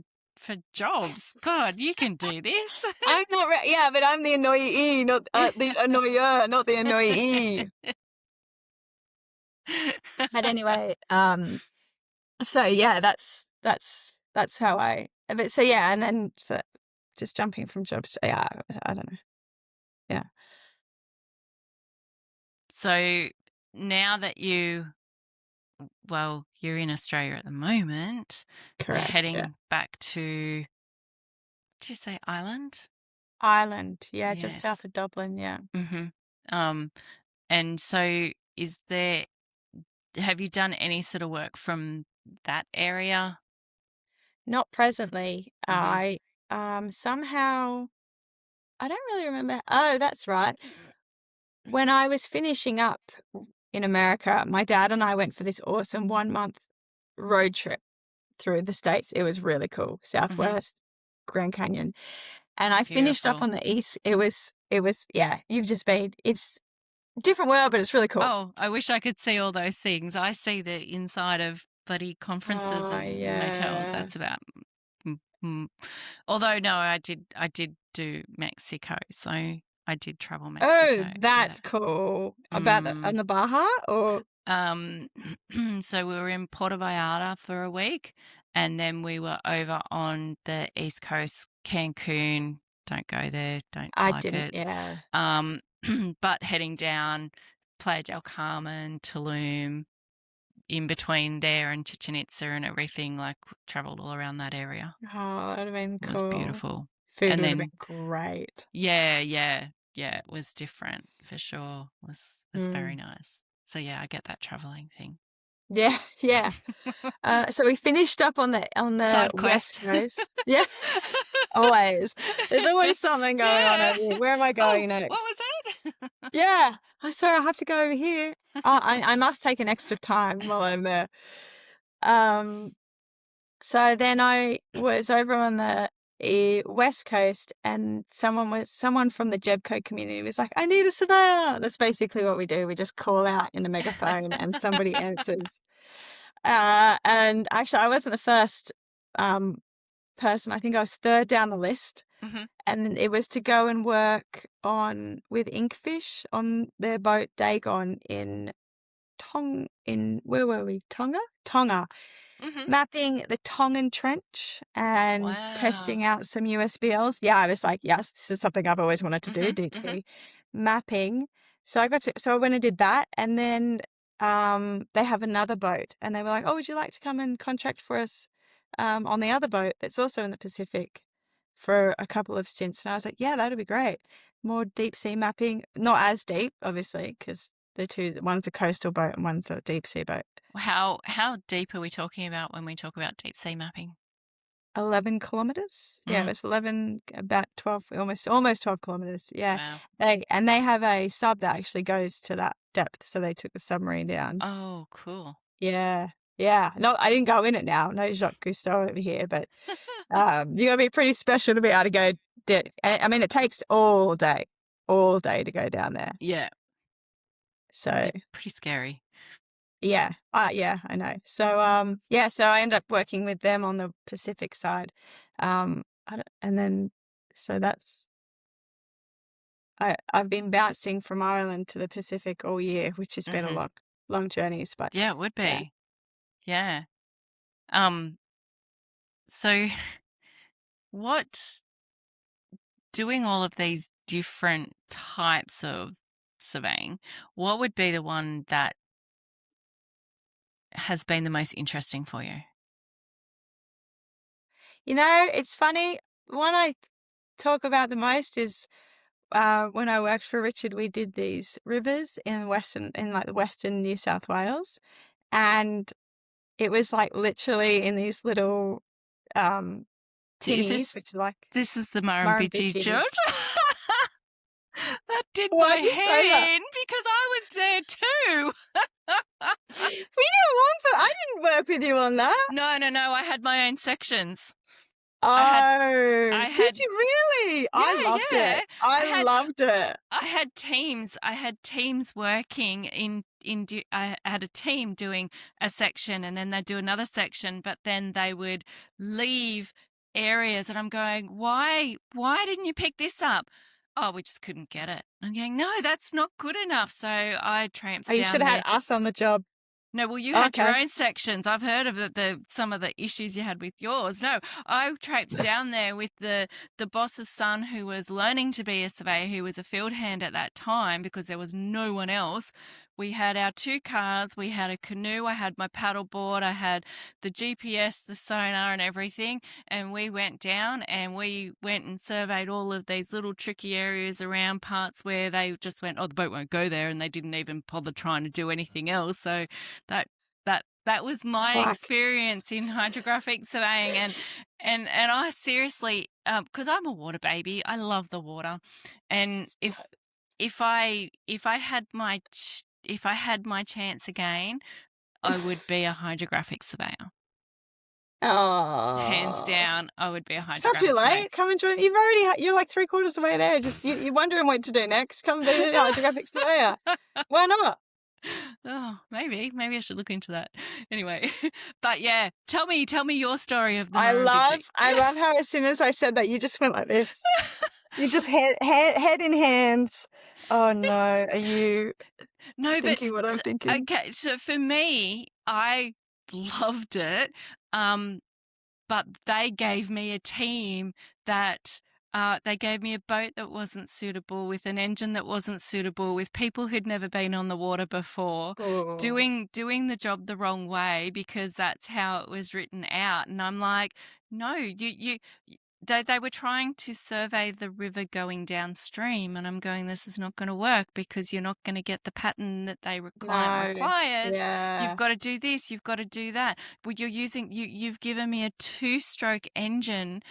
jobs. God, you can do this. I'm not yeah, but I'm the annoyee, not the annoyer, not the annoyee. But anyway, so yeah, that's how I. But so yeah, and then just jumping from jobs. Yeah, I don't know. Yeah. So now that you're in Australia at the moment. Correct. You're heading back to. Did you say Ireland? Ireland, yeah, just Yes. south of Dublin, yeah. And so have you done any sort of work from that area? Not presently. I somehow, I don't really remember. Oh, that's right. When I was finishing up in America, my dad and I went for this awesome 1-month road trip through the States. It was really cool. Southwest, Grand Canyon. And I finished up on the east. It was, yeah, you've just been, it's a different world, but it's really cool. Oh, I wish I could see all those things. I see the inside of bloody conferences and motels. That's about. Although no, I did do Mexico, so I did travel Mexico. Oh, that's cool. About on the Baja or? So we were in Puerto Vallarta for a week, and then we were over on the East Coast, Cancun. Don't go there. Don't like it. Yeah. But heading down Playa del Carmen, Tulum, in between there and Chichen Itza and everything, like travelled all around that area. Oh, that would have been It cool. was beautiful. Food And would have then, been great. yeah, it was different for sure. It was very Mm. nice. So yeah, I get that travelling thing. Yeah, yeah. So we finished up on the Side West quest. Coast. Yeah, always. There's always something going on over here. Where am I going next? What was that? Yeah. I'm sorry, I have to go over here. I must take an extra time while I'm there. So then I was over on the West Coast, and someone from the Jebco community was like, "I need a surveyor." That's basically what we do. We just call out in a megaphone, and somebody answers. And actually, I wasn't the first person. I think I was third down the list, Mhm. and it was to go and work with Inkfish on their boat Dagon in where were we? Tonga. Mhm. Mapping the Tongan Trench and Wow. testing out some USBLs. Yeah, I was like, yes, this is something I've always wanted to do, deep sea mapping. So I went and did that, and then they have another boat, and they were like, "Oh, would you like to come and contract for us on the other boat that's also in the Pacific for a couple of stints?" And I was like, "Yeah, that'd be great. More deep sea mapping, not as deep, obviously, because one's a coastal boat and one's a deep sea boat." How deep are we talking about when we talk about deep sea mapping? 11 kilometers. Yeah, it was 11, about 12, almost 12 kilometers. Yeah. Wow. They have a sub that actually goes to that depth. So they took the submarine down. Oh, cool. Yeah. Yeah. No, I didn't go in it now. No Jacques Cousteau over here, but you got to be pretty special to be able to go. I mean, it takes all day to go down there. Yeah. So pretty scary. yeah. Yeah, I know. So, so I ended up working with them on the Pacific side. And then, so I've been bouncing from Ireland to the Pacific all year, which has been a long journeys, but yeah, it would be. Yeah. So doing all of these different types of surveying, what would be the one that has been the most interesting for you? You know, it's funny. One I talk about the most is when I worked for Richard, we did these rivers in the western New South Wales, and it was like literally in these little tinnies, which is like this is the Murrumbidgee, George. That did Why my did you say head that? in because I was there too. We did one, but I didn't work with you on that. No. I had my own sections. Did you really? I loved it. I loved it. I had teams. Working I had a team doing a section, and then they'd do another section, but then they would leave areas, and I'm going, why didn't you pick this up? Oh, we just couldn't get it. I'm going, no, that's not good enough. So I tramped down. You should have had us on the job. No, well, you had your own sections. I've heard of some of the issues you had with yours. No, I traipsed down there with the boss's son, who was learning to be a surveyor, who was a field hand at that time because there was no one else. We had our 2 cars, we had a canoe, I had my paddle board, I had the GPS, the sonar and everything, and we went down and we went and surveyed all of these little tricky areas around parts where they just went, oh, the boat won't go there, and they didn't even bother trying to do anything else. So that was my experience in hydrographic surveying, and I seriously, because I'm a water baby, I love the water, and if I had my chance again, I would be a hydrographic surveyor. Oh, hands down, I would be a hydrographic. It's not too late. Come and join. You're like 3/4 of the way there. Just you're wondering what to do next. Come be the hydrographic surveyor. Why not? Oh, maybe I should look into that. Anyway, but yeah, tell me your story of the Murrumbidgee. I love how as soon as I said that, you just went like this. You just head in hands. Oh no, are you thinking what I'm thinking? Okay, so for me, I loved it, but they gave me a team that They gave me a boat that wasn't suitable, with an engine that wasn't suitable, with people who'd never been on the water before, Oh, doing the job the wrong way because that's how it was written out. And I'm like, no, they were trying to survey the river going downstream, and I'm going, this is not going to work because you're not going to get the pattern that client no. requires. You've Yeah. got to do this, you've got to do that. But you've given me a 2-stroke engine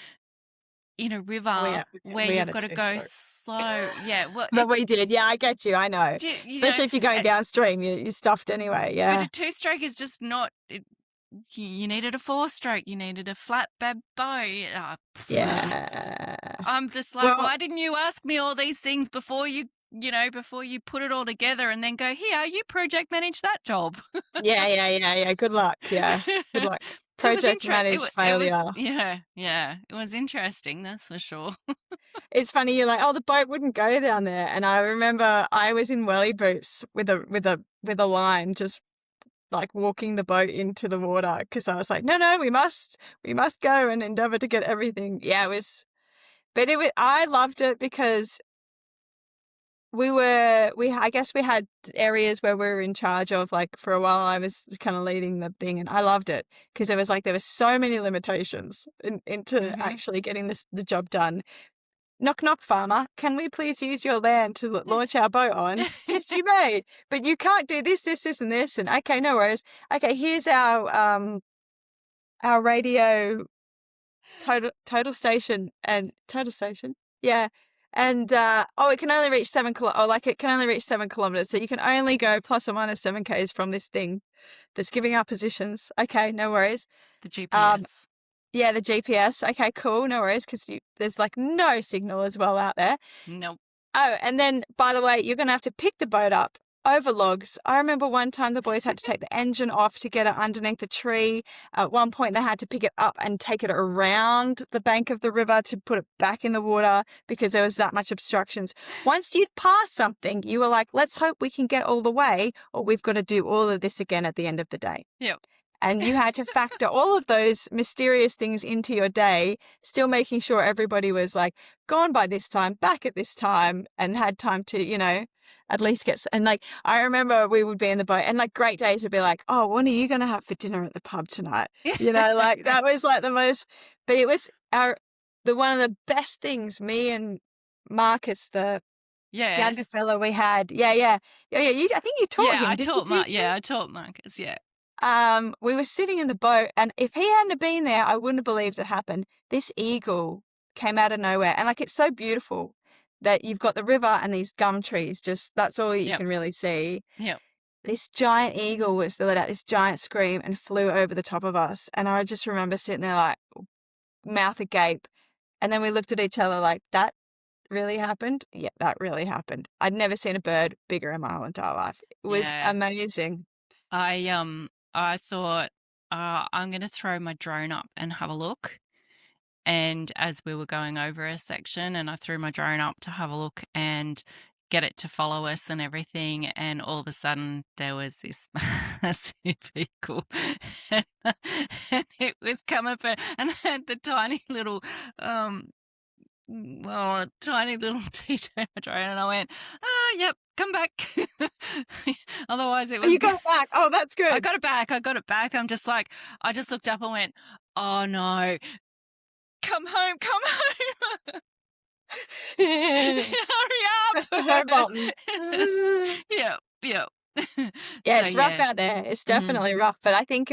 in a Oh, river yeah. where We had you've a got to go two-stroke. slow. Yeah, well, But we did. Yeah, I get you. I know. you know, Especially if you're going downstream, you're stuffed anyway. but Yeah. a 2-stroke is just not. You needed a 4-stroke. You needed a flat bed bow. Yeah. I'm just like, Well, why didn't you ask me all these things before before you put it all together and then go, here, you project manage that job. yeah. Good luck. Yeah. Good luck. So it was Project managed it was, failure. yeah, it was interesting, that's for sure. It's funny. You're like, oh, the boat wouldn't go down there. And I remember I was in welly boots with a line, just like walking the boat into the water because I was like, no, we must go and endeavor to get everything. Yeah, I loved it because I guess we had areas where we were in charge of, like, for a while I was kind of leading the thing, and I loved it because there was so many limitations into actually getting the job done. Knock, knock, farmer. Can we please use your land to launch our boat on? Yes, you may, but you can't do this, and this. And okay, no worries. Okay, here's our radio total station. Yeah. And it can only reach 7 kilometers. So you can only go plus or minus 7 k's from this thing that's giving our positions. Okay, no worries. The GPS. Yeah, the GPS. Okay, cool. No worries, because there's like no signal as well out there. Nope. Oh, and then, by the way, you're going to have to pick the boat up over logs. I remember one time the boys had to take the engine off to get it underneath a tree. At one point, they had to pick it up and take it around the bank of the river to put it back in the water because there was that much obstructions. Once you'd passed something, you were like, let's hope we can get all the way, or we've got to do all of this again at the end of the day. Yep. And you had to factor all of those mysterious things into your day, still making sure everybody was like gone by this time, back at this time, and had time to, at least and like, I remember we would be in the boat and like great days would be like, oh, what are you going to have for dinner at the pub tonight? Like that was like the most, but it was one of the best things. Me and Marcus, the younger fella we had. Yeah. I think you taught him. I taught Marcus. Yeah. We were sitting in the boat, and if he hadn't been there, I wouldn't have believed it happened. This eagle came out of nowhere, and like it's so beautiful that you've got the river and these gum trees. Just that's all you can really see. Yeah. This giant eagle let out this giant scream and flew over the top of us, and I just remember sitting there like mouth agape, and then we looked at each other like, that really happened? Yeah, that really happened. I'd never seen a bird bigger in my whole entire life. It was amazing. I thought, I'm going to throw my drone up and have a look. And as we were going over a section, and I threw my drone up to have a look and get it to follow us and everything, and all of a sudden there was this massive eagle, and it was coming for, and I had the tiny little DJ drone, and I went, yep, come back. Otherwise it was. You got it back. Oh, that's good. I got it back. I'm just like, I just looked up and went, oh no, come home. Hurry up. Press the home button. Yeah. Yeah, it's rough out there. It's definitely rough, but I think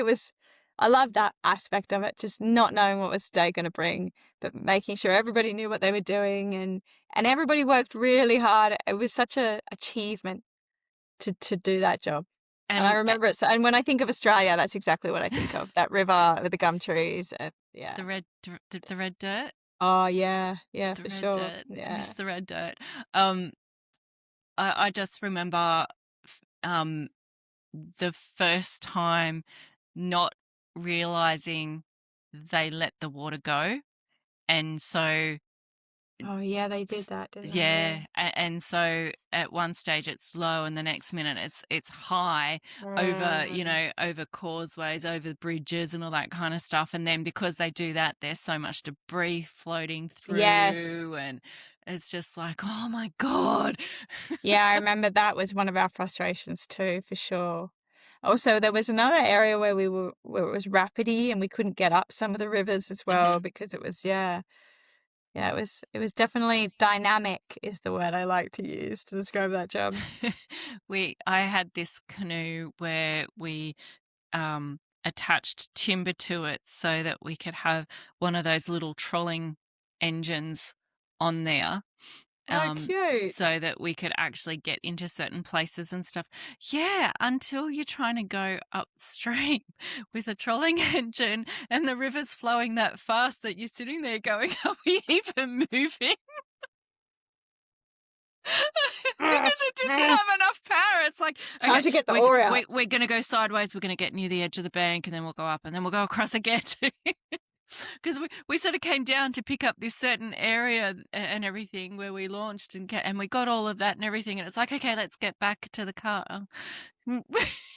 I love that aspect of it, just not knowing what was the day going to bring, but making sure everybody knew what they were doing, and everybody worked really hard. It was such an achievement to do that job. And I remember it. And when I think of Australia, that's exactly what I think of, that river with the gum trees. Yeah. The red dirt. Oh, yeah. Yeah, the for red sure. Dirt. Yeah. Miss the red dirt. I just remember the first time not realizing they let the water go. And so Oh, yeah, they did that, didn't they? Yeah, and so at one stage it's low, and the next minute it's high over, over causeways, over bridges, and all that kind of stuff. And then because they do that, there's so much debris floating Yes. through, and it's just like, oh my God. Yeah, I remember that was one of our frustrations too, for sure. Also, there was another area where where it was rapidy and we couldn't get up some of the rivers as well because it was, it was definitely dynamic is the word I like to use to describe that job. I had this canoe where we attached timber to it so that we could have one of those little trolling engines on there. Oh, cute. So that we could actually get into certain places and stuff. Yeah, until you're trying to go upstream with a trolling engine and the river's flowing that fast that you're sitting there going, are we even moving? Because it didn't have enough power. It's like, Time to get the oar out. we're going to go sideways. We're going to get near the edge of the bank, and then we'll go up, and then we'll go across again. Because we sort of came down to pick up this certain area and everything where we launched, and we got all of that and everything. And it's like, okay, let's get back to the car. I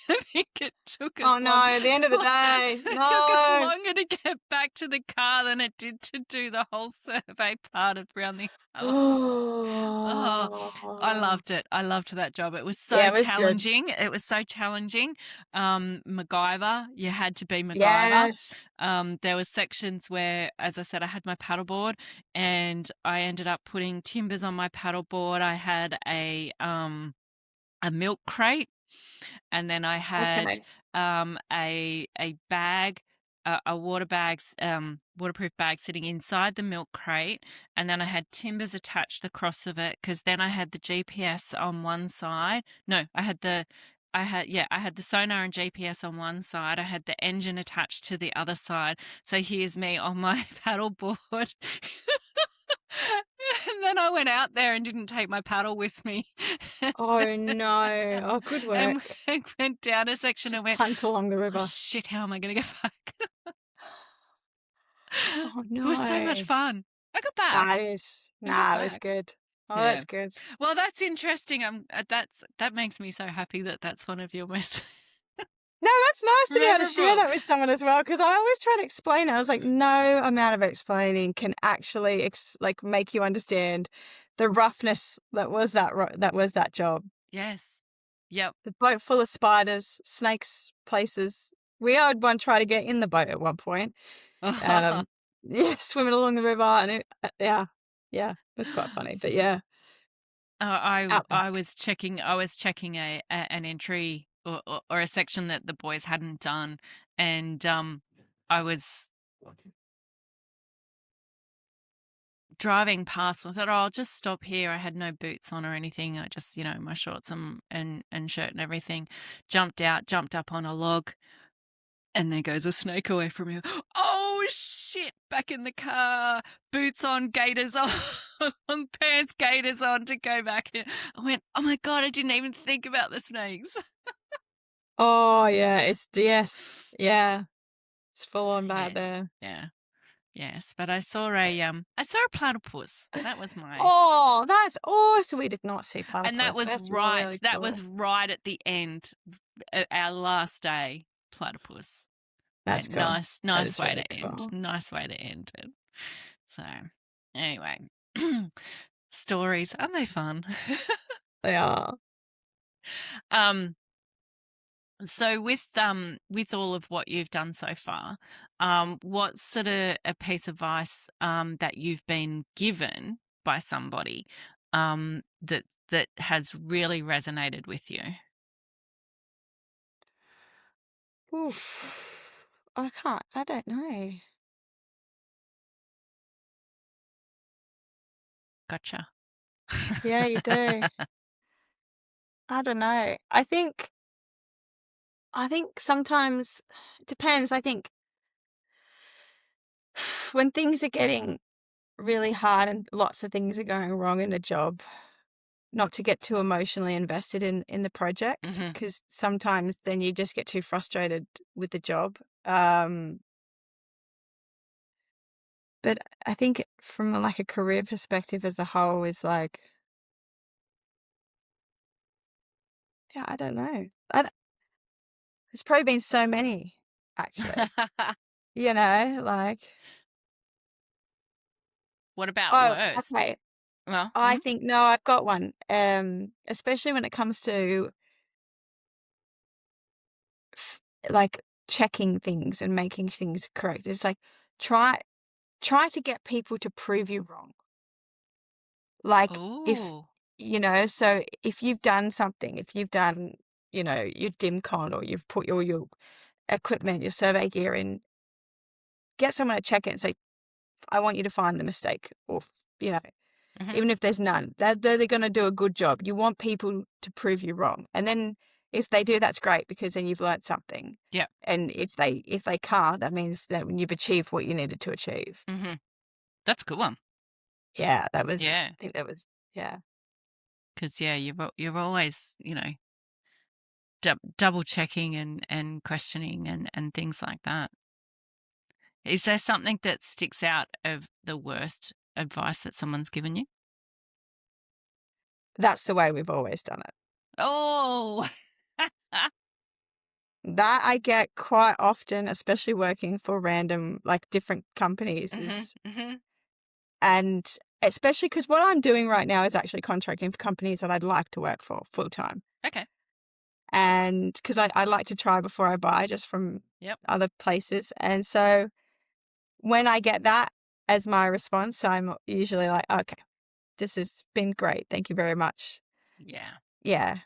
think it took us. Oh no! At the end of the day, it took us longer to get back to the car than it did to do the whole survey part of around the island. Oh, I loved it. I loved that job. It was so challenging. Good. It was so challenging. MacGyver, you had to be MacGyver. Yes. There was sections where, as I said, I had my paddleboard, and I ended up putting timbers on my paddleboard. I had a milk crate. And then I had a bag, a waterproof bag sitting inside the milk crate, and then I had timbers attached across of it because then I had the GPS on one side. No, I had the sonar and GPS on one side. I had the engine attached to the other side. So here's me on my paddleboard. And then I went out there and didn't take my paddle with me. Oh no! Oh, good work. And went down a section and went, punt along the river. Oh, shit, how am I going to get back? Oh no! It was so much fun. I got back. It was good. Oh, yeah. That's good. Well, that's interesting. That makes me so happy that that's one of your most. No, that's nice to be able to share that with someone as well, because I always try to explain it. I was like, no amount of explaining can actually make you understand the roughness that was that job. Yes. Yep. The boat full of spiders, snakes, places. We had one try to get in the boat at one point. Swimming along the river, and it was quite funny. But yeah. I was checking an entry or a section that the boys hadn't done, and I was driving past. I thought, I'll just stop here. I had no boots on or anything. I just, my shorts and shirt and everything. Jumped up on a log, and there goes a snake away from me. Oh shit! Back in the car, boots on, gaiters on, pants, gaiters on to go back in. I went, oh my God! I didn't even think about the snakes. Oh yeah, it's full on bad there. Yeah. Yes, but I saw a platypus. That was my. Oh, that's awesome! We did not see platypus, and that was that's right. Really that cool. was right at the end, our last day. Platypus. That's cool. Nice way to end. Nice way to end it. So, anyway, stories, aren't they fun? They are. So with all of what you've done so far, what's sort of a piece of advice that you've been given by somebody that has really resonated with you? Oof. I don't know. Gotcha. Yeah, you do. I don't know. I think sometimes it depends. I think when things are getting really hard and lots of things are going wrong in a job, not to get too emotionally invested in the project, because sometimes then you just get too frustrated with the job. But I think from like a career perspective as a whole is like, yeah, I don't know. There's probably been so many, actually. Like, What about oh, worst? okay. Well, I think, no, I've got one. Especially when it comes to like checking things and making things correct. It's like, try to get people to prove you wrong. Like if, ooh. so if you've done something, if you've done, your DIMCON, or you've put your equipment, your survey gear in, get someone to check it and say, I want you to find the mistake, or, Mhm. even if there's none, they're going to do a good job. You want people to prove you wrong. And then if they do, that's great, because then you've learned something. Yeah. And if they can't, that means that you've achieved what you needed to achieve. Mhm. That's a good one. Yeah, I Yeah. think that was, yeah. Because yeah, you're always, double checking and questioning and things like that. Is there something that sticks out of the worst advice that someone's given you? That's the way we've always done it. Oh. That I get quite often, especially working for random, like different companies, Mhm. Mhm. and especially because what I'm doing right now is actually contracting for companies that I'd like to work for full time. Okay. And because I like to try before I buy, just from Yep. other places. And so when I get that as my response, I'm usually like, okay, this has been great. Thank you very much. Yeah. Yeah.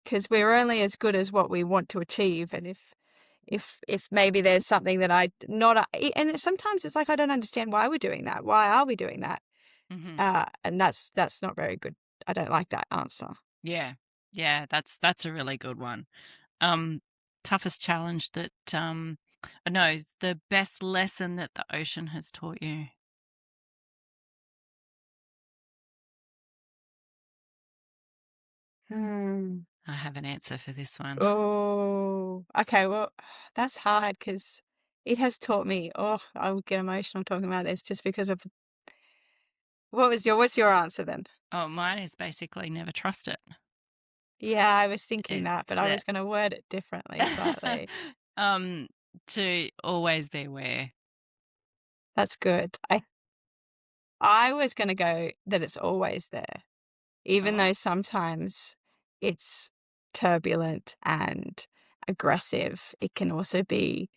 Because we're only as good as what we want to achieve. And if maybe there's something that and sometimes it's like, I don't understand why we're doing that. Why are we doing that? Mhm. And that's not very good. I don't like that answer. Yeah. Yeah, that's a really good one. Um, Toughest challenge that no, the best lesson that the ocean has taught you. Hmm. I have an answer for this one. Oh, okay. Well, that's hard because it has taught me. Oh, I would get emotional talking about this just because of what's your answer then? Oh, mine is basically never trust it. Yeah, I was thinking It's that, but I was going to word it differently slightly. um to always be aware. That's good. I was going to go that it's always there, even Oh, though sometimes it's turbulent and aggressive. It can also be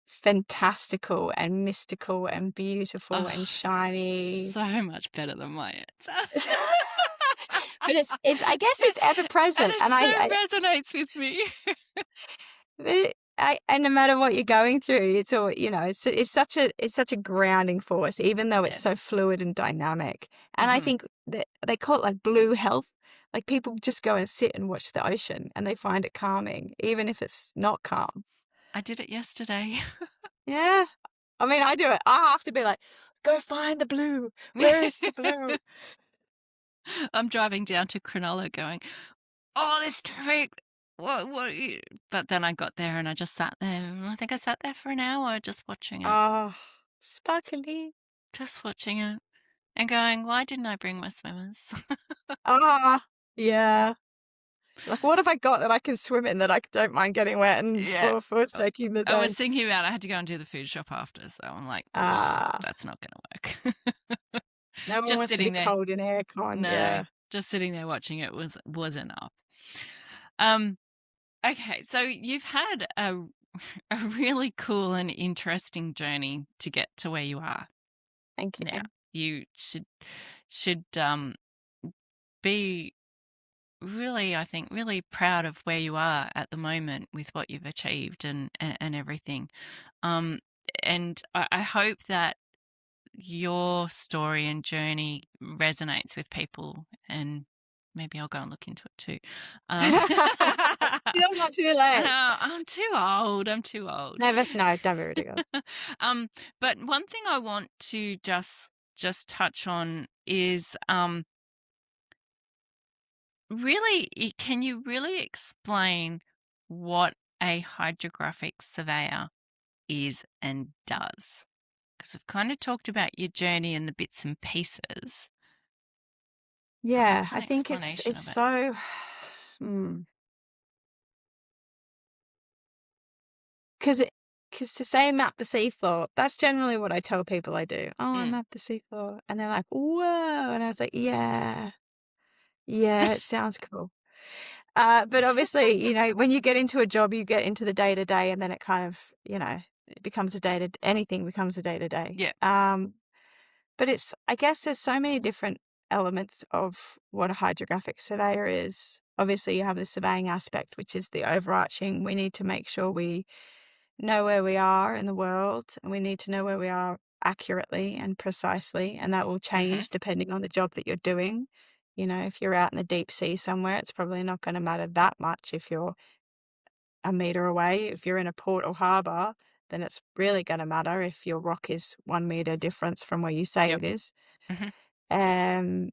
fantastical and mystical and beautiful oh, and shiny. so much better than my answer. But I guess it's ever And present, it and so resonates with me. and no matter what you're going through, it's all, it's such a grounding force, even though it's so Yes. fluid and dynamic. And I Mhm. think that they call it like blue health. Like people just go and sit and watch the ocean, and they find it calming, even if it's not calm. I did it yesterday. Yeah, I mean, I do it. I have to be like, go find the blue. Where is the blue? I'm driving down to Cronulla going, "Oh, this traffic. What are you?" But then I got there and I just sat there. And I think I sat there for an hour just watching it. Oh, sparkly. Just watching it and going, "Why didn't I bring my swimmers?" Ah, yeah. Like, what have I got that I can swim in that I don't mind getting wet and Yeah. for taking the I was day? thinking about I had to go and do the food shop after, so I'm like, "Ugh, Ah, that's not gonna work." no one Just wants to be sitting there. cold in aircon. No, Yeah. just sitting there watching it was enough. Um, okay, so you've had a really cool and interesting journey to get to where you are Thank now. you. You should be really, I think, really proud of where you are at the moment with what you've achieved and everything. Um, and I hope that your story and journey resonates with people, and maybe I'll go and look into it too. Still not too late. I'm too old. I'm too old. No, no, don't be ridiculous. um, but one thing I want to just touch on is really, can you really explain what a hydrographic surveyor is and does? Because we've kind of talked about your journey and the bits and pieces. Yeah, What's an I think explanation it's of it? so because to say map the seafloor, that's generally what I tell people I do. Oh, I map the seafloor, and they're like, "Whoa!" And I was like, "Yeah, yeah, it sounds cool." But obviously, when you get into a job, you get into the day to day, and then it kind of, it becomes anything becomes a day to day. Yeah. But I guess there's so many different elements of what a hydrographic surveyor is. Obviously, you have the surveying aspect, which is the overarching. We need to make sure we know where we are in the world, and we need to know where we are accurately and precisely, and that will change depending on the job that you're doing. If you're out in the deep sea somewhere, it's probably not going to matter that much if you're a meter away. If you're in a port or harbour, then it's really going to matter if your rock is 1 meter difference from where you say Yep. it is. Mm-hmm.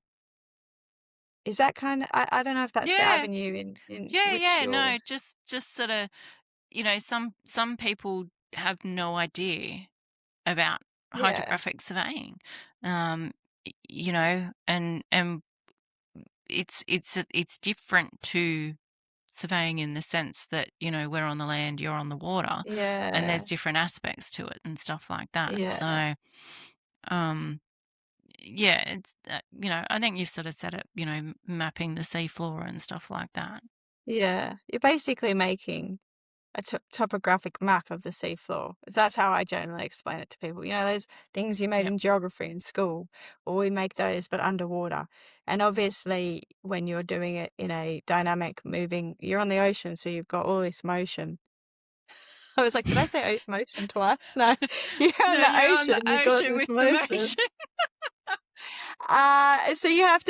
Is that kind of, I don't know if that's the Yeah. avenue in which Yeah. you're. No, just sort of, some people have no idea about Yeah, hydrographic surveying, and it's different to surveying in the sense that we're on the land, you're on the water, and there's yeah, different aspects to it and stuff like that. yeah, So, um, yeah, it's I think you've sort of said it. Mapping the seafloor and stuff like that. yeah. You're basically making a topographic map of the seafloor. That's how I generally explain it to people. Those things you made Yep. in geography in school, or we make those but underwater. And obviously, when you're doing it in a dynamic moving, you're on the ocean, so you've got all this motion. I was like, did I say motion twice? No, you're on No, the you're on the ocean, you've got ocean this with the motion. motion. So you have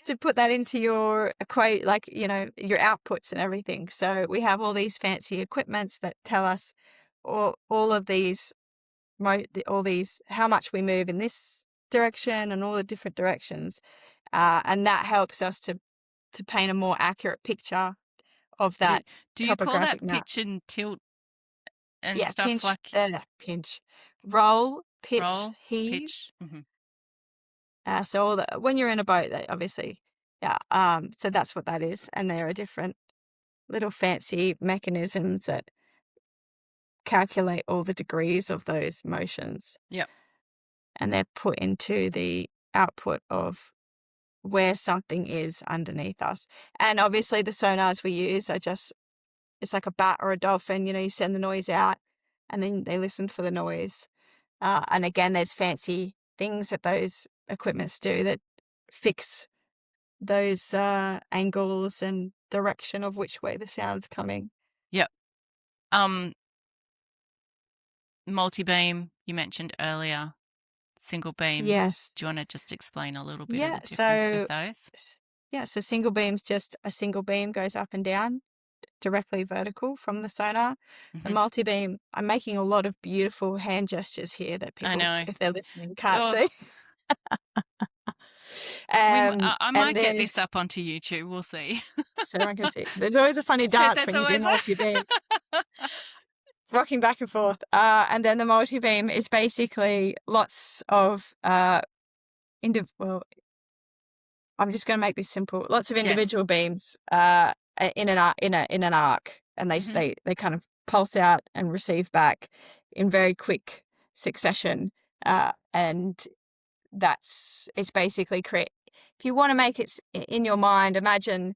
to put that into your like, your outputs and everything. So we have all these fancy equipments that tell us all of these all these how much we move in this direction and all the different directions, and that helps us to paint a more accurate picture of do, that do you call topographic that map. pitch and tilt and Yeah, stuff like pinch, roll, pitch, roll, heave. pitch? So when you're in a boat, obviously, yeah. So that's what that is, and there are different little fancy mechanisms that calculate all the degrees of those motions, Yep. and they're put into the output of where something is underneath us. And obviously, the sonars we use it's like a bat or a dolphin. You send the noise out, and then they listen for the noise. And again, there's fancy things that those equipments do that fix those angles and direction of which way the sound's coming. Yep. Multi-beam you mentioned earlier, single beam. Yes. Do you want to just explain a little bit of Yeah. the difference with those? So single beam's just a single beam goes up and down directly vertical from the sonar. The Hmm. multi-beam, I'm making a lot of beautiful hand gestures here that I people, know. if they're listening, can't Oh, see. I And might get then this up onto YouTube. We'll see. so everyone can see. There's always a funny So dance that's when you do always multi-beam, rocking back and forth. And then the multi-beam is basically lots of well, I'm just going to make this simple. Lots of yes. individual beams in an arc, and Hmm. they kind of pulse out and receive back in very quick succession. And it's basically create. If you want to make it in your mind, imagine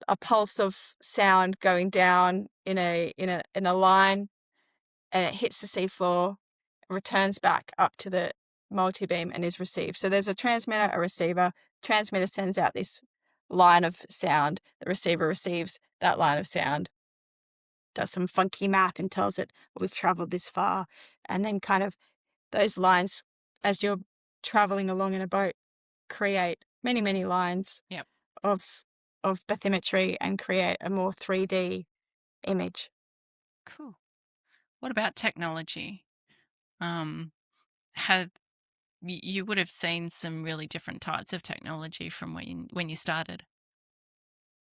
a pulse of sound going down in a line, and it hits the seafloor, returns back up to the multi-beam and is received. So there's a transmitter, a receiver. Transmitter sends out this line of sound. The receiver receives that line of sound, does some funky math and tells it we've traveled this far. And then kind of those lines, as you're traveling along in a boat, create many, many lines Yep. of bathymetry and create a more 3D image. Cool. What about technology? Have you would have seen some really different types of technology from when you started?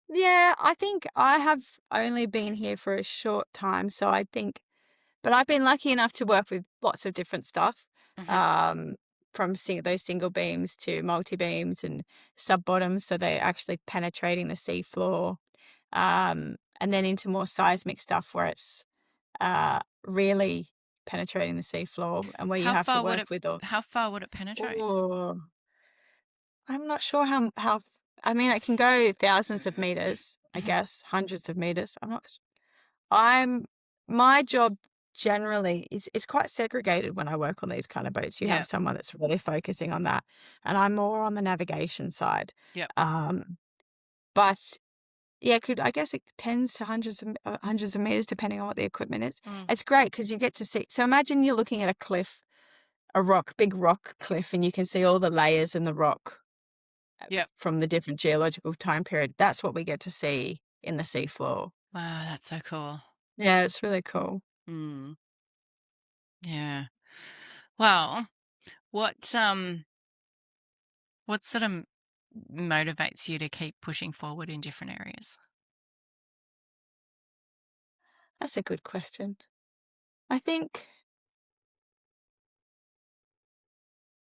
Yeah, I think I have only been here for a short time, so I think But I've been lucky enough to work with lots of different stuff, Mm-hmm. from those single beams to multi-beams and sub-bottoms, so they're actually penetrating the seafloor, and then into more seismic stuff where it's really penetrating the seafloor and where you How have to far would work it? with all. How far would it penetrate? Oh, I'm not sure how. I mean, it can go thousands of meters, I Mhm. guess, hundreds of meters. I'm my job generally is quite segregated when I work on these kind of boats. You Yeah. have someone that's really focusing on that, and I'm more on the navigation side. Yep. Um, but yeah, I guess it tends to hundreds of meters depending on what the equipment is. Mm. It's great because you get to see. So imagine you're looking at a cliff, big rock cliff, and you can see all the layers in the rock Yep. from the different geological time period. That's what we get to see in the seafloor. Wow, that's so cool. Yeah, it's really cool. Mm. Yeah. Well, what what sort of motivates you to keep pushing forward in different areas? That's a good question. I think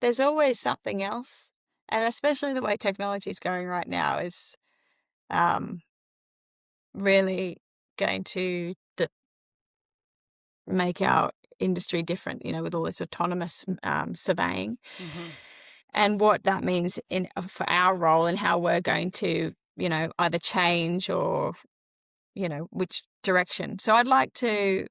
there's always something else, and especially the way technology is going right now is um, really going to make our industry different, with all this autonomous surveying Mm-hmm. and what that means for our role and how we're going to, either change or, which direction. So I'd like to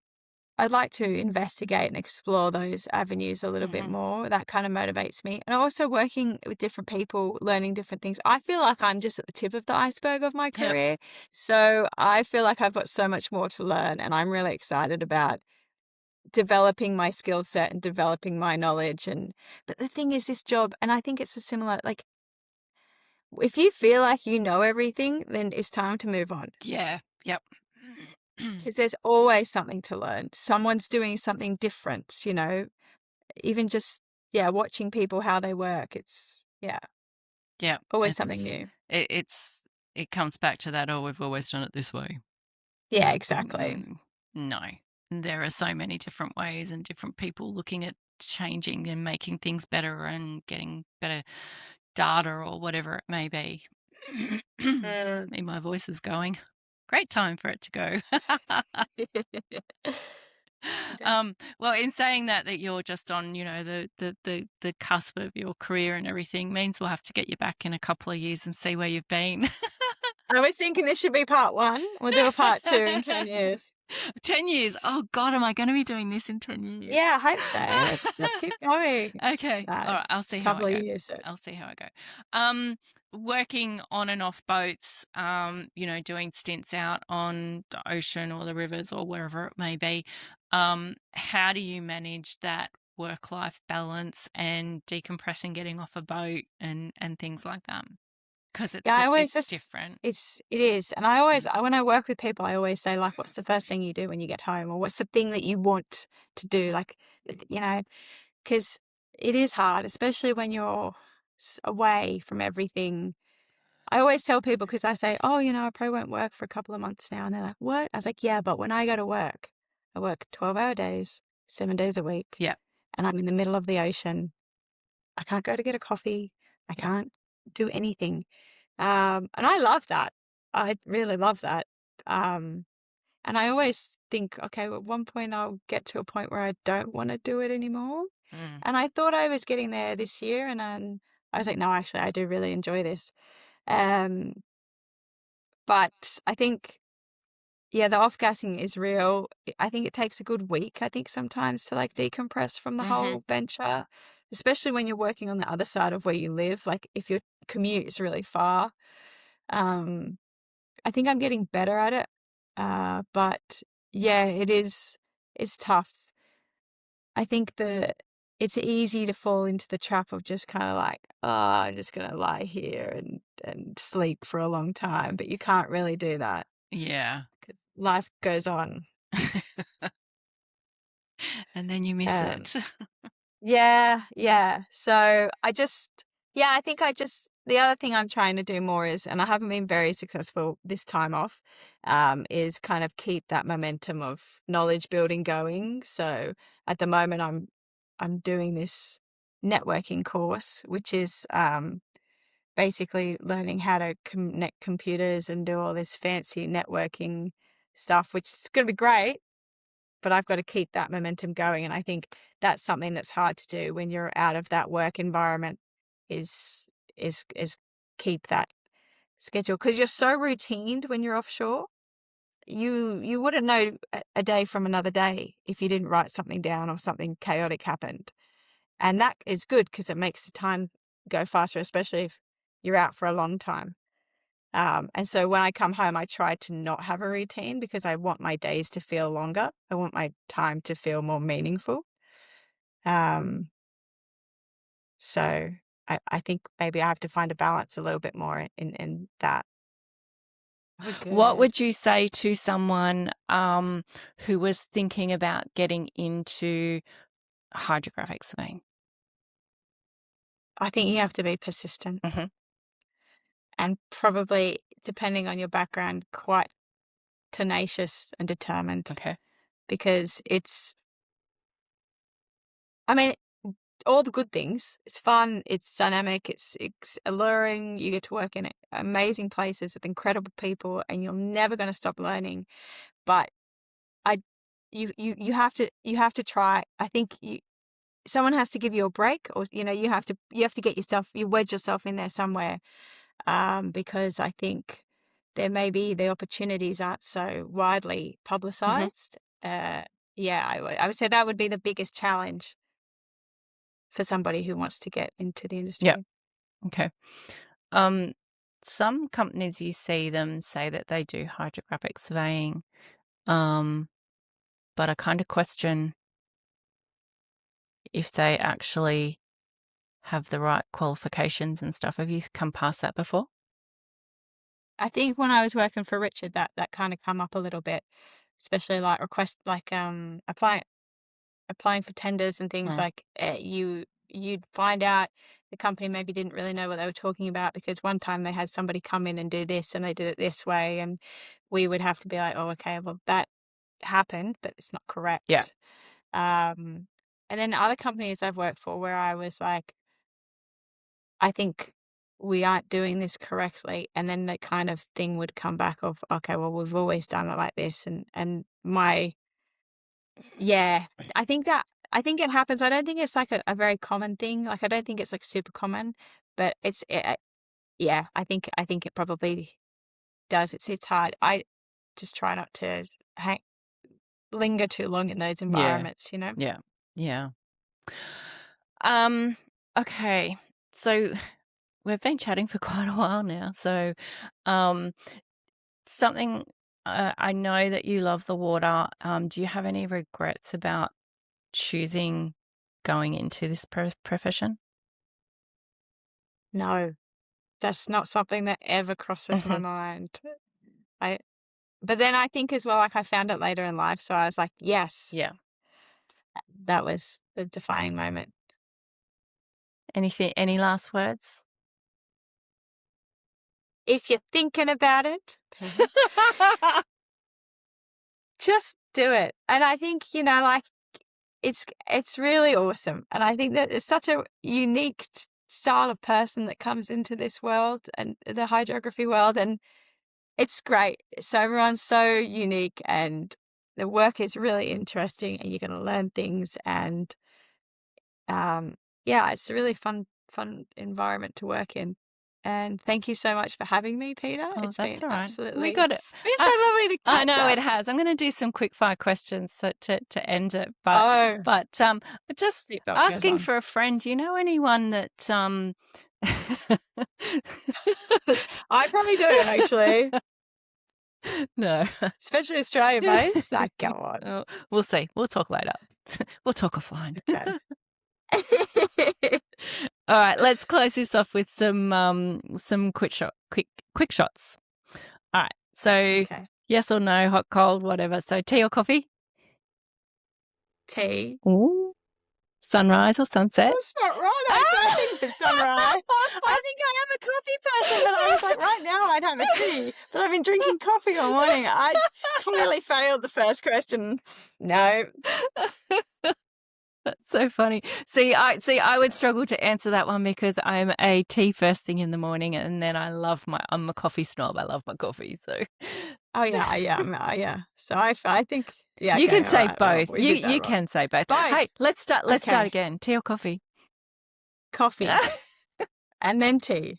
investigate and explore those avenues a little bit Mm-hmm. more. That kind of motivates me. And also working with different people, learning different things. I feel like I'm just at the tip of the iceberg of my Yep. career. So I feel like I've got so much more to learn, and I'm really excited about developing my skill set and developing my knowledge. But the thing is, this job, and I think it's a similar, like, if you feel like you know everything, then it's time to move on. Yeah. Yep. Because there's always something to learn. Someone's doing something different, even just, yeah, watching people how they work. It's, yeah, Yeah. always something new. It comes back to that. Oh, we've always done it this way. Yeah, exactly. No, there are so many different ways and different people looking at changing and making things better and getting better data or whatever it may be. Excuse Mm. me, my voice is going. Great time for it to go. Well, in saying that you're just on, the cusp of your career and everything means we'll have to get you back in a couple of years and see where you've been. I was thinking this should be part one. We'll do a part two in 10 years. 10 years. Oh God, am I going to be doing this in 10 years? Yeah, I hope so. Let's keep going. Okay. All right. I'll see how I Couple of go. years. I'll see how I go. Working on and off boats, doing stints out on the ocean or the rivers or wherever it may be. How do you manage that work-life balance and decompressing, getting off a boat and things like that? Because Yeah, I always it's different. it is. And when I work with people, I always say, like, what's the first thing you do when you get home? Or what's the thing that you want to do? Like, because it is hard, especially when you're away from everything. I always tell people, because I say, oh, I probably won't work for a couple of months now. And they're like, what? I was like, yeah, but when I go to work, I work 12-hour days, 7 days a week. Yeah. And I'm in the middle of the ocean. I can't go to get a coffee. I can't do anything. And I love that. I really love that. And I always think, okay, at one point I'll get to a point where I don't want to do it anymore. Mm. And I thought I was getting there this year, and then I was like, no, actually, I do really enjoy this. But I think, yeah, the off-gassing is real. I think it takes a good week, I think, sometimes to, like, decompress from the Mm-hmm. whole venture, especially when you're working on the other side of where you live. Like, if your commute is really far. I think I'm getting better at it. But yeah, it's tough. I think it's easy to fall into the trap of just kind of like, oh, I'm just going to lie here and sleep for a long time. But you can't really do that Yeah. because life goes on. And then you miss Um, it. yeah. So I just, Yeah, I think the other thing I'm trying to do more is, and I haven't been very successful this time off, is kind of keep that momentum of knowledge building going. So at the moment, I'm doing this networking course, which is basically learning how to connect computers and do all this fancy networking stuff, which is going to be great. But I've got to keep that momentum going, and I think that's something that's hard to do when you're out of that work environment. Is keep that schedule, because you're so routined when you're offshore. You wouldn't know a day from another day if you didn't write something down or something chaotic happened, and that is good because it makes the time go faster, especially if you're out for a long time. And so when I come home, I try to not have a routine because I want my days to feel longer. I want my time to feel more meaningful. So I think maybe I have to find a balance a little bit more in that. What would you say to someone who was thinking about getting into hydrographic surveying? I think you have to be persistent Mm-hmm. and probably, depending on your background, quite tenacious and determined. Okay. Because I mean, all the good things. It's fun, it's dynamic, it's alluring. You get to work in amazing places with incredible people, and you're never going to stop learning. But you have to try. I think someone has to give you a break, or you have to you wedge yourself in there somewhere, because I think there may be the opportunities aren't so widely publicized. Yeah, I would say that would be the biggest challenge for somebody who wants to get into the industry. Yeah. Okay. Some companies, you see them say that they do hydrographic surveying, but I kind of question if they actually have the right qualifications and stuff. Have you come past that before? I think when I was working for Richard, that kind of come up a little bit, especially like applying for tenders and things. Like you'd find out the company maybe didn't really know what they were talking about, because one time they had somebody come in and do this and they did it this way, and we would have to be like, oh, okay, well, that happened, but it's not correct. Yeah. And then other companies I've worked for where I was like, I think we aren't doing this correctly, and then the kind of thing would come back of, okay, well, we've always done it like this, and yeah, I think it happens. I don't think it's like a very common thing. Like, I don't think it's like super common, but yeah, I think it probably does. It's hard. I just try not to linger too long in those environments, Yeah. Yeah. Okay. So we've been chatting for quite a while now. So something, I know that you love the water. Do you have any regrets about choosing going into this profession? No, that's not something that ever crosses my mind. But then I think as well, like, I found it later in life, so I was like, yes, Yeah. that was the defining moment. Any last words? If you're thinking about it, just do it. And I think, like, it's really awesome. And I think that it's such a unique style of person that comes into this world and the hydrography world, and it's great. So everyone's so unique, and the work is really interesting, and you're going to learn things, and yeah, it's a really fun environment to work in. And thank you so much for having me, Peter. Oh, It's that's been all right. absolutely, We got it. it's been so lovely to catch I know up. it has. I'm going to do some quick fire questions to end it, but just Seatbelt goes asking on. for a friend. Do you know anyone that I probably do, actually. No, Especially Australia based. Like, go on. Oh, we'll see. We'll talk later. We'll talk offline. Okay. All right, let's close this off with some quick shots. All right. So Okay. yes or no, hot, cold, whatever. So tea or coffee? Tea. Ooh. Sunrise or sunset? That's not right. I think for sunrise. I think I am a coffee person, but I was like, right now I'd have a tea. But I've been drinking coffee all morning. I clearly failed the first question. No. That's so funny. I would struggle to answer that one because I'm a tea first thing in the morning, and then I'm a coffee snob. I love my coffee. So, Oh yeah. So I think you okay, can say all right, well, both. we did that You right. can say both. Both. Hey, let's start Okay. again. Tea or coffee? Coffee. And then tea.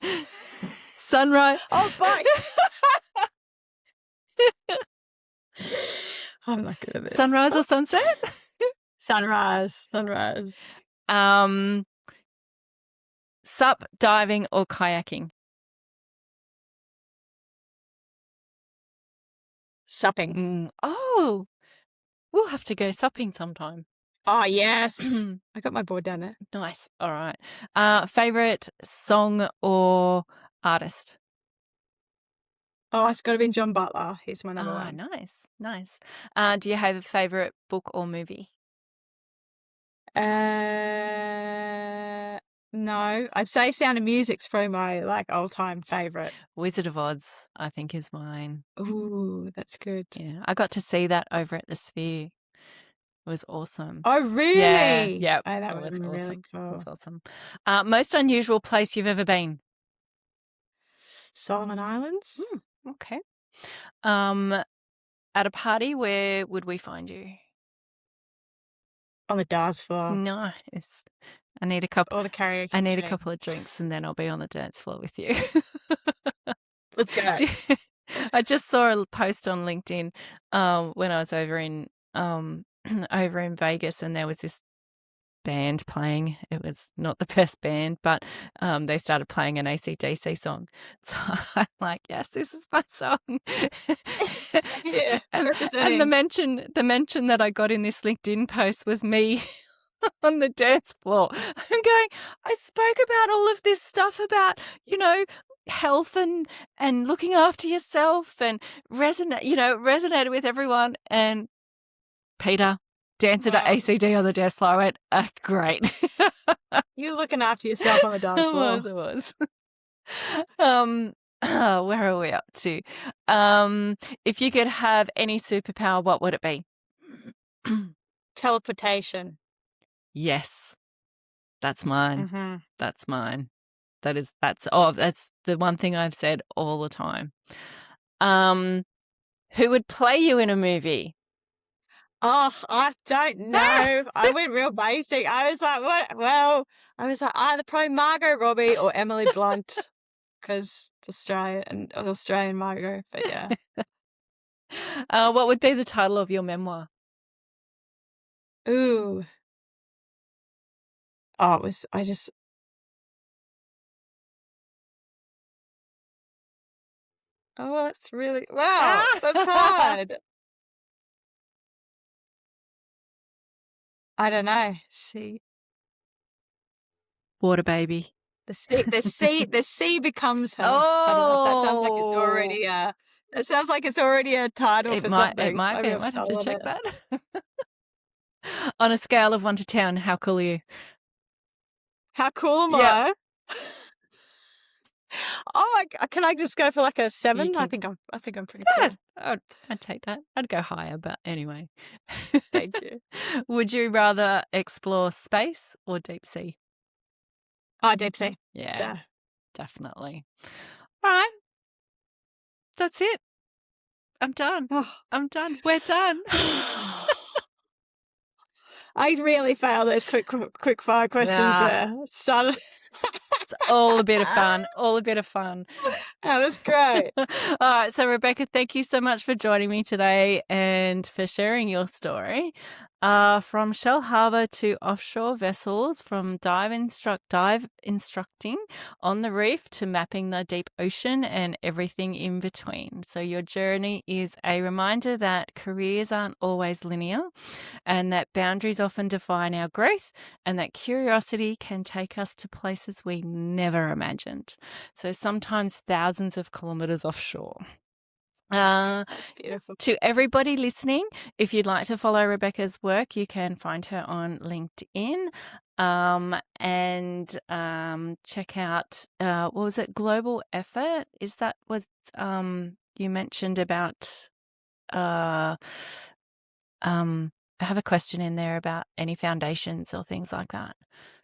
Sunrise. Oh, both. I'm not good at this. Sunrise or sunset? Sunrise. Sup, diving or kayaking? Supping. Oh, we'll have to go supping sometime. Oh, yes. I got my board down there. Nice. All right. Favorite song or artist? Oh, it's got to be John Butler. He's my number one. Nice. Do you have a favorite book or movie? No, I'd say Sound of Music's probably my all-time favorite. Wizard of Oz, I think, is mine. Ooh, that's good. Yeah, I got to see that over at the Sphere. It was awesome. Oh, really? Yeah. Oh, that was was awesome. really cool. It was awesome. Most unusual place you've ever been? Solomon Islands. Okay. At a party, where would we find you? On the dance floor. Nice. I need a couple. Or the karaoke. I need a machine. couple of drinks, and then I'll be on the dance floor with you. Let's go. I just saw a post on LinkedIn when I was over in Vegas, and there was this band playing. It was not the best band, but they started playing an AC/DC song. So I'm like, yes, this is my song. Yeah, and the mention that I got in this LinkedIn post was me on the dance floor. I'm going, I spoke about all of this stuff about, health and looking after yourself, and resonated with everyone. And Peter, dancer to ACD on the dance floor. I went, great. You looking after yourself on the dance floor. It was. Where are we up to? If you could have any superpower, what would it be? Teleportation. Yes, that's mine. Mm-hmm. That's mine. That's the one thing I've said all the time. Who would play you in a movie? Oh, I don't know. I went real basic. I was like, what? Well, I was like, either probably Margot Robbie or Emily Blunt, because Australian Margot. But yeah. What would be the title of your memoir? Ooh. Oh, Oh, that's really, wow, that's hard. I don't know. Water baby. The sea becomes her. Oh, I don't know. That sounds like it's already a title for something. It might be. Maybe I might have to check that. On a scale of 1 to 10, how cool are you? How cool am I? Oh, can I just go for like a 7? I think I'm pretty cool. I'd take that. I'd go higher, but anyway. Thank you. Would you rather explore space or deep sea? Oh, deep sea. Yeah, definitely. All right. That's it. I'm done. Oh. I'm done. We're done. I really failed those quick fire questions there. Started. It's all a bit of fun. All a bit of fun. That was great. All right. So, Rebecca, thank you so much for joining me today and for sharing your story. From Shell Harbour to offshore vessels, from dive instructing on the reef to mapping the deep ocean and everything in between. So your journey is a reminder that careers aren't always linear, and that boundaries often define our growth, and that curiosity can take us to places we never imagined. So sometimes thousands of kilometres offshore. That's beautiful. To everybody listening, if you'd like to follow Rebecca's work, you can find her on LinkedIn. and check out, what was it, Global Effort? Is that was you mentioned about, I have a question in there about any foundations or things like that.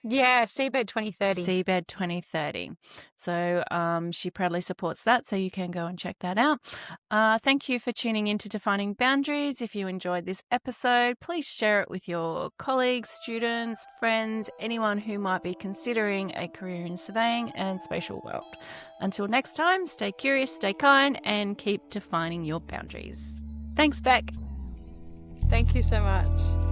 Yeah, Seabed 2030. Seabed 2030. So she proudly supports that, so you can go and check that out. Thank you for tuning in to Defining Boundaries. If you enjoyed this episode, please share it with your colleagues, students, friends, anyone who might be considering a career in surveying and spatial world. Until next time, stay curious, stay kind, and keep defining your boundaries. Thanks, Beck. Thank you so much.